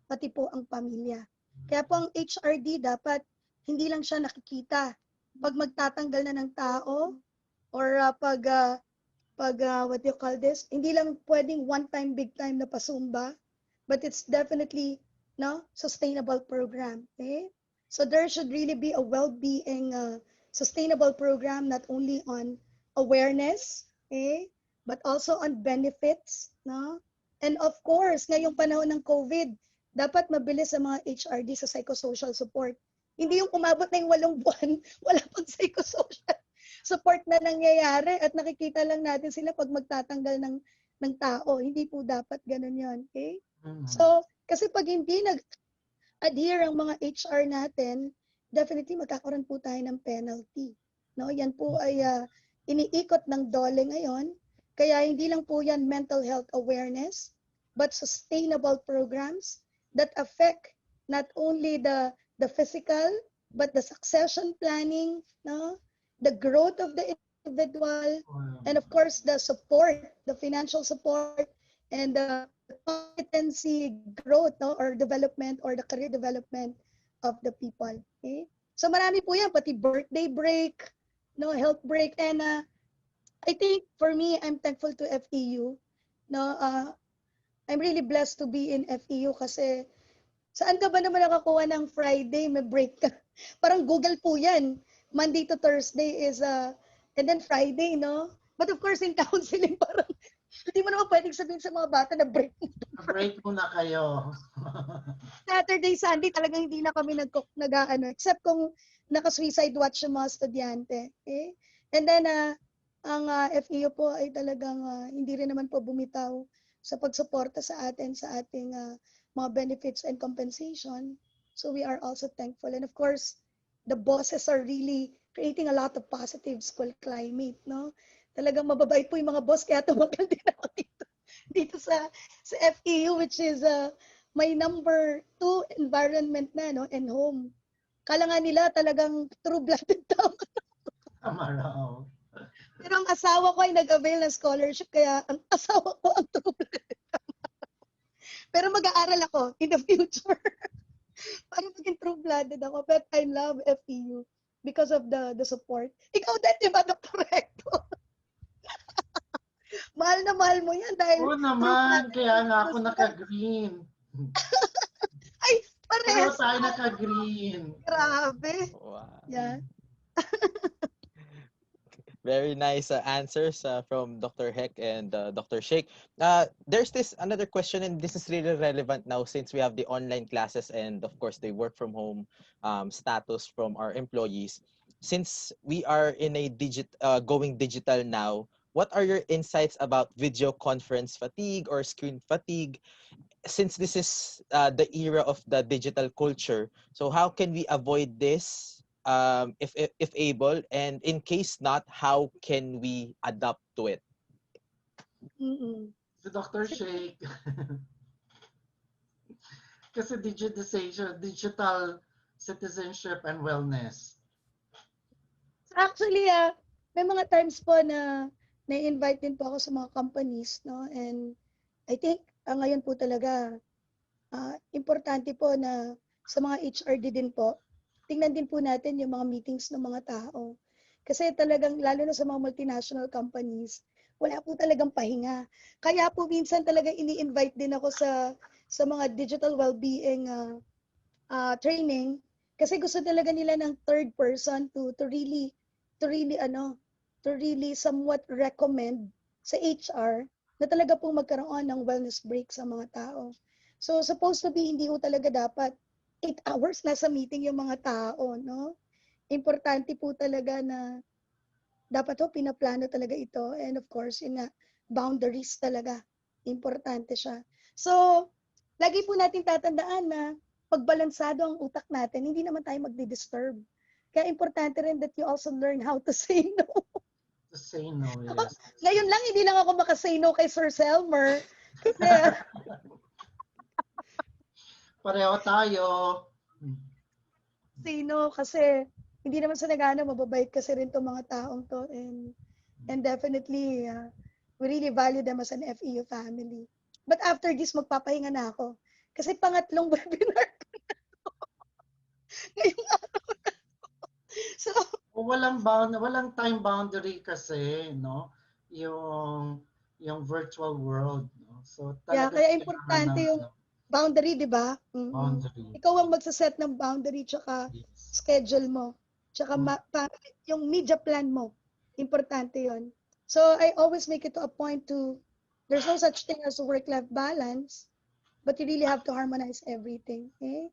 pati po ang pamilya. Kaya po ang HRD dapat hindi lang siya nakikita pag magtatanggal na ng tao or pag what do you call this? Hindi lang pwedeng one time, big time na pasumba, but it's definitely sustainable program. Okay? So there should really be a well-being, sustainable program, not only on awareness, okay, but also on benefits, no? And of course, ngayong panahon ng COVID, dapat mabilis sa mga HRD sa psychosocial support. Hindi yung umabot na yung 8 buwan, wala pang psychosocial support na nangyayari at nakikita lang natin sila pag magtatanggal ng tao. Hindi po dapat ganun yun, okay? So, kasi pag hindi adhere ang mga HR natin, definitely magkakaroon po tayo ng penalty. No, yan po ay iniikot ng DOLE ngayon. Kaya hindi lang po yan mental health awareness, but sustainable programs that affect not only the physical, but the succession planning, no, the growth of the individual, and of course the support, the financial support, and the competency growth, no, or development, or the career development of the people. Okay? So marami po yan, pati birthday break, no, health break, and I think for me, I'm thankful to FEU. No, I'm really blessed to be in FEU kasi saan ka ba naman nakakuha ng Friday, may break ka? Parang Google po yan. Monday to Thursday is, and then Friday, no? But of course, in counseling, parang hindi mo naman pwedeng sabihin sa mga bata na break. Break muna kayo. Saturday, Sunday, talagang hindi na kami nag-ano, except kung naka-suicide watch yung mga estudyante. Okay? And then, ang FEU po ay talagang hindi rin naman po bumitaw sa pagsuporta sa atin, sa ating mga benefits and compensation. So we are also thankful. And of course, the bosses are really creating a lot of positive school climate, no? Talagang mababait po yung mga boss, kaya tumagal din ako dito sa FEU, which is my number 2 environment na, no, and home. Kala nga nila talagang true-blooded tao. Tama raw. Pero ang asawa ko ay nag-avail ng scholarship, kaya ang asawa ko ang true-blooded tao. Pero mag-aaral ako in the future. Para maging true-blooded ako. But I love FEU because of the support. Ikaw din, di ba, Dr. Hector? Mahal na mahal mo yan dahil... Oo naman, kaya nga ako naka-green. Ay, Pero parehas. tayo naka-green. Grabe. Wow. Yeah. Very nice answers from Dr. Heck and Dr. Sheikh. There's this another question, and this is really relevant now since we have the online classes and of course the work from home status from our employees. Since we are in a going digital now, what are your insights about video conference fatigue or screen fatigue? Since this is the era of the digital culture, so how can we avoid this? If able, and in case not, how can we adapt to it? Si Dr. Sheikh. Kasi digitization, digital citizenship and wellness. Actually, may mga times po na na-invite din po ako sa mga companies, no? And I think ngayon po talaga importante po na sa mga HRD din po, tingnan din po natin yung mga meetings ng mga tao. Kasi talagang, lalo na sa mga multinational companies, wala po talagang pahinga. Kaya po minsan talaga ini-invite din ako sa mga digital well-being training. Kasi gusto talaga nila ng third person to really somewhat recommend sa HR na talaga pong magkaroon ng wellness break sa mga tao. So supposed to be, hindi po talaga dapat 8 hours nasa meeting yung mga tao, no? Importante po talaga na dapat po pinaplano talaga ito. And of course, yun nga, boundaries talaga. Importante siya. So, lagi po natin tatandaan na pagbalansado ang utak natin, hindi naman tayo magdi-disturb. Kaya importante rin that you also learn how to say no. To say no, yes. Ngayon lang, hindi lang ako makasay no kay Sir Selmer. Kasi, Pareho tayo. say no kasi hindi naman sa nagana, mababait kasi rin itong mga taong to. And definitely, we really value them as an FEU family. But after this, magpapahinga na ako. Kasi pangatlong webinar ko na to. Ngayong araw na to. So, Walang time boundary kasi, no? Yung virtual world, no? So yeah, talaga kaya importante yung Boundary, di ba? Boundary. Ikaw ang magsaset ng boundary tsaka Yes. schedule mo. Tsaka yung media plan mo. Importante yon. So I always make it to a point to, there's no such thing as work-life balance, but you really have to harmonize everything. Okay?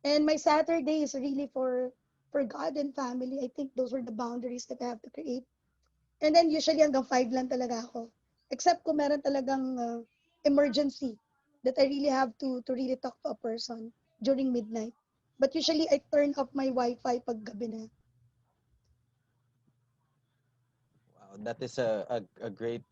And my Saturday is really for God and family. I think those were the boundaries that I have to create. And then usually hanggang 5 lang talaga ako. Except kung meron talagang emergency that I really have to really talk to a person during midnight. But usually I turn off my Wi-Fi pag gabi na. Wow, that is a great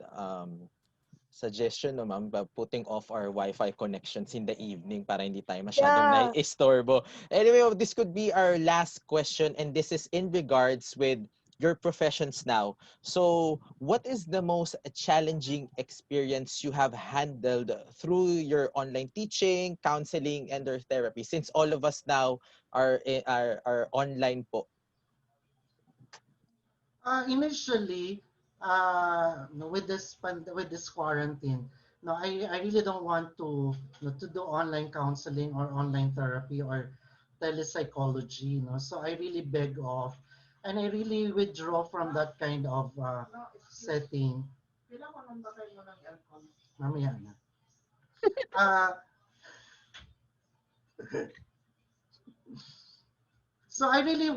suggestion, no, ma'am, putting off our Wi-Fi connections in the evening para hindi tayo masyadong Yeah. nai-istorbo. Anyway, this could be our last question, and this is in regards with your professions now. So, what is the most challenging experience you have handled through your online teaching, counseling, and your therapy? Since all of us now are online po. Initially, no, with this quarantine, no, I really don't want to do online counseling or online therapy or telepsychology, no. So I really beg off, and I really withdraw from that kind of setting. Mamaya na. Uh, So I really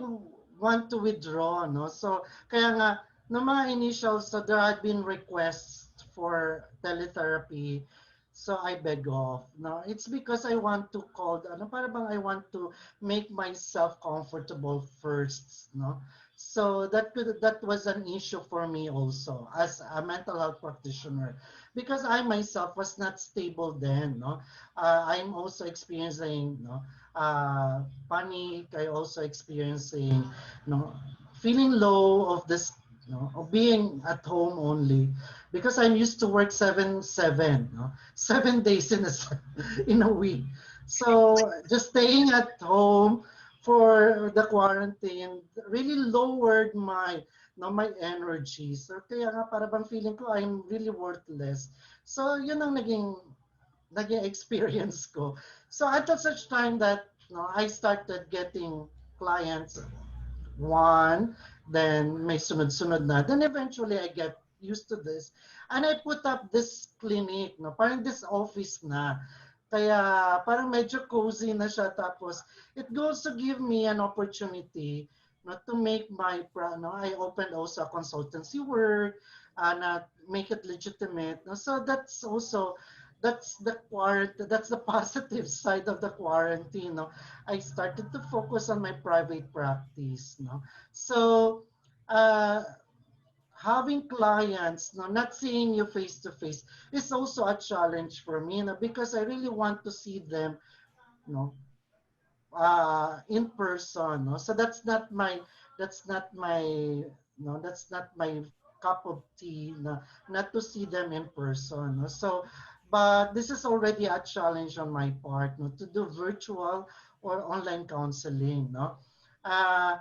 want to withdraw, no? So kaya nga, no mga initials, so there had been requests for teletherapy. So I beg off. No, it's because I want to call, ano, para bang I want to make myself comfortable first, no? So that was an issue for me also as a mental health practitioner, because I myself was not stable then, no. I'm also experiencing, no, panic. I also experiencing, feeling low of this, of being at home only, because I'm used to work 7/7, 7 days in a week. So just staying at home for the quarantine really lowered my my energy. So kaya nga para bang feeling ko I'm really worthless. So yun ang naging experience ko. So at such time that I started getting clients, one, then may sunod-sunod na. Then eventually I get used to this. And I put up this clinic, parang this office na. Kaya parang medyo cozy na siya. Tapos it goes to give me an opportunity to make my, I opened also a consultancy work, and make it legitimate. So that's also, that's the positive side of the quarantine. I started to focus on my private practice. So having clients, not seeing you face to face, is also a challenge for me, because I really want to see them, in person. So that's not my, that's not my, that's not my cup of tea, not to see them in person. So, but this is already a challenge on my part, to do virtual or online counseling. The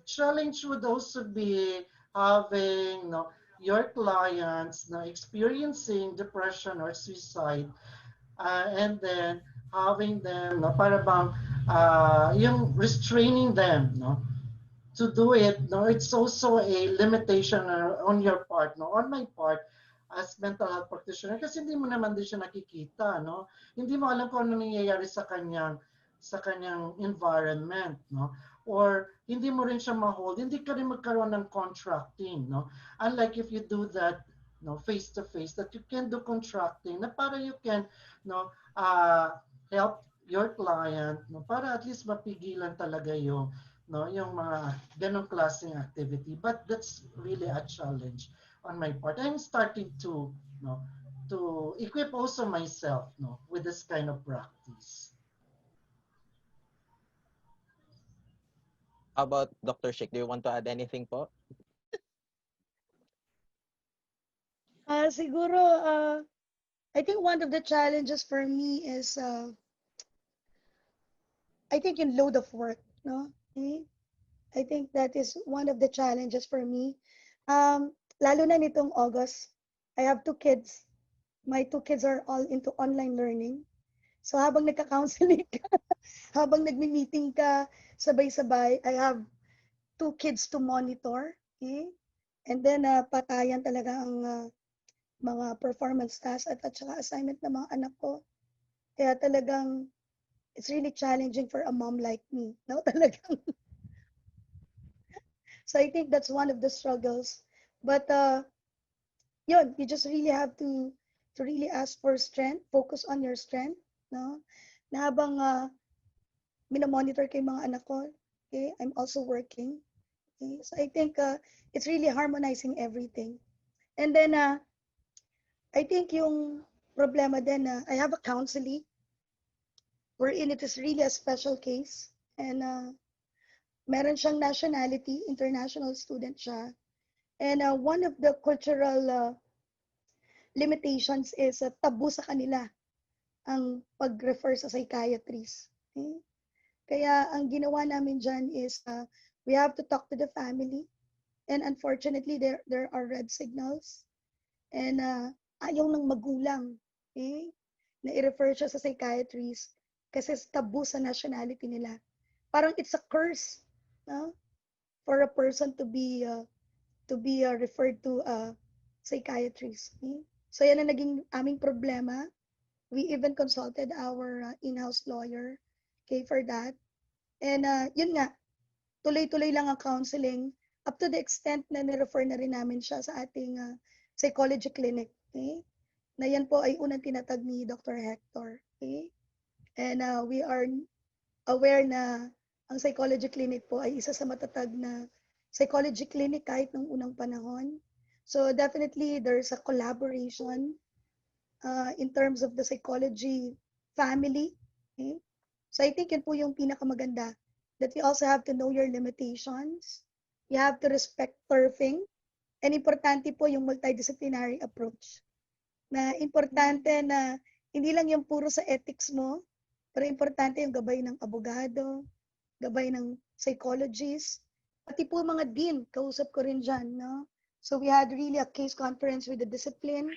challenge would also be having, your clients experiencing depression or suicide, and then having them, para bang, yung restraining them, to do it. It's also a limitation on your part, on my part as mental health practitioner, kasi hindi mo naman din siya nakikita, Hindi mo alam kung ano nangyayari sa kanyang environment, or hindi mo rin siya ma-hold, hindi ka rin magkaroon ng contracting, Unlike if you do that, face to face, that you can do contracting, na para you can, help your client, para at least mapigilan talaga yung mga ganong klaseng activity. But that's really a challenge on my part. I'm starting to, to equip also myself, with this kind of practice. How about Dr. Sheikh? Do you want to add anything po? Siguro, I think one of the challenges for me is, I think yung load of work, Okay? I think that is one of the challenges for me. Lalo na nitong August, I have 2 kids. My 2 kids are all into online learning. So habang nagka-counseling ka, habang nagmi-meeting ka, sabay-sabay, I have 2 kids to monitor. Okay? And then patayan talaga ang mga performance tasks at saka assignment ng mga anak ko. Kaya talagang it's really challenging for a mom like me. No, talagang. So I think that's one of the struggles. But yun, you just really have to really ask for strength, focus on your strength, no? Na habang minomonitor ko yung mga anak ko, okay, I'm also working. Okay? So I think it's really harmonizing everything. And then I think yung problema din na I have a counseling wherein it is really a special case and meron siyang nationality, international student siya. And one of the cultural limitations is tabu sa kanila ang pag-refer sa psychiatrist. Okay? Kaya ang ginawa namin dyan is we have to talk to the family. And unfortunately, there are red signals. And ayaw ng magulang, okay, na i-refer siya sa psychiatrist kasi tabu sa nationality nila. Parang it's a curse, no? For a person to be referred to a psychiatrist. Okay? So yan ang naging aming problema. We even consulted our in-house lawyer, okay, for that. And yun nga, tuloy-tuloy lang ang counseling up to the extent na ni-refer na rin namin siya sa ating psychology clinic. Okay? Na yan po ay unang tinatag ni Dr. Hector. Okay? And we are aware na ang psychology clinic po ay isa sa matatag na psychology clinic kahit nung unang panahon. So definitely there's a collaboration in terms of the psychology family. Okay? So I think yun po yung pinakamaganda, that you also have to know your limitations. You have to respect turfing. And importante po yung multidisciplinary approach. Na importante na hindi lang yung puro sa ethics mo, pero importante yung gabay ng abogado, gabay ng psychologist, pati po mga dean, kausap ko rin dyan, no? So we had really a case conference with the discipline,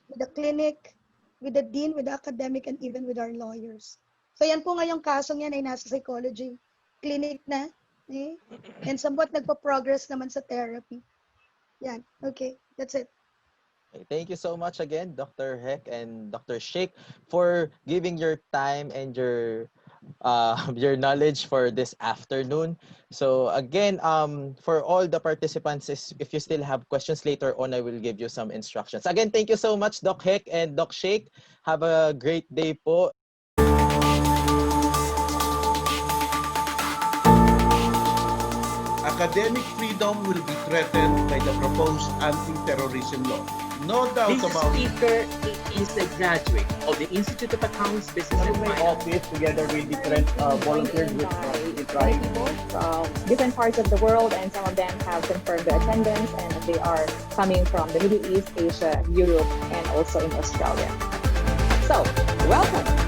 with the clinic, with the dean, with the academic, and even with our lawyers. So yan po ngayong kasong yan ay nasa psychology clinic na, eh? And somewhat nagpa-progress naman sa therapy. Yan, okay, that's it. Okay, thank you so much again, Dr. Heck and Dr. Sheikh, for giving your time and your knowledge for this afternoon. So again, for all the participants, if you still have questions later on, I will give you some instructions. Again, thank you so much, Doc Heck and Doc Sheikh. Have a great day po. Academic freedom will be threatened by the proposed anti-terrorism law. No doubt This about it. speaker is a graduate of the Institute of Accounts, Business and Alumni Finance. office together with different volunteers with By people from different parts of the world, and some of them have confirmed their attendance, and they are coming from the Middle East, Asia, Europe, and also in Australia. So, welcome.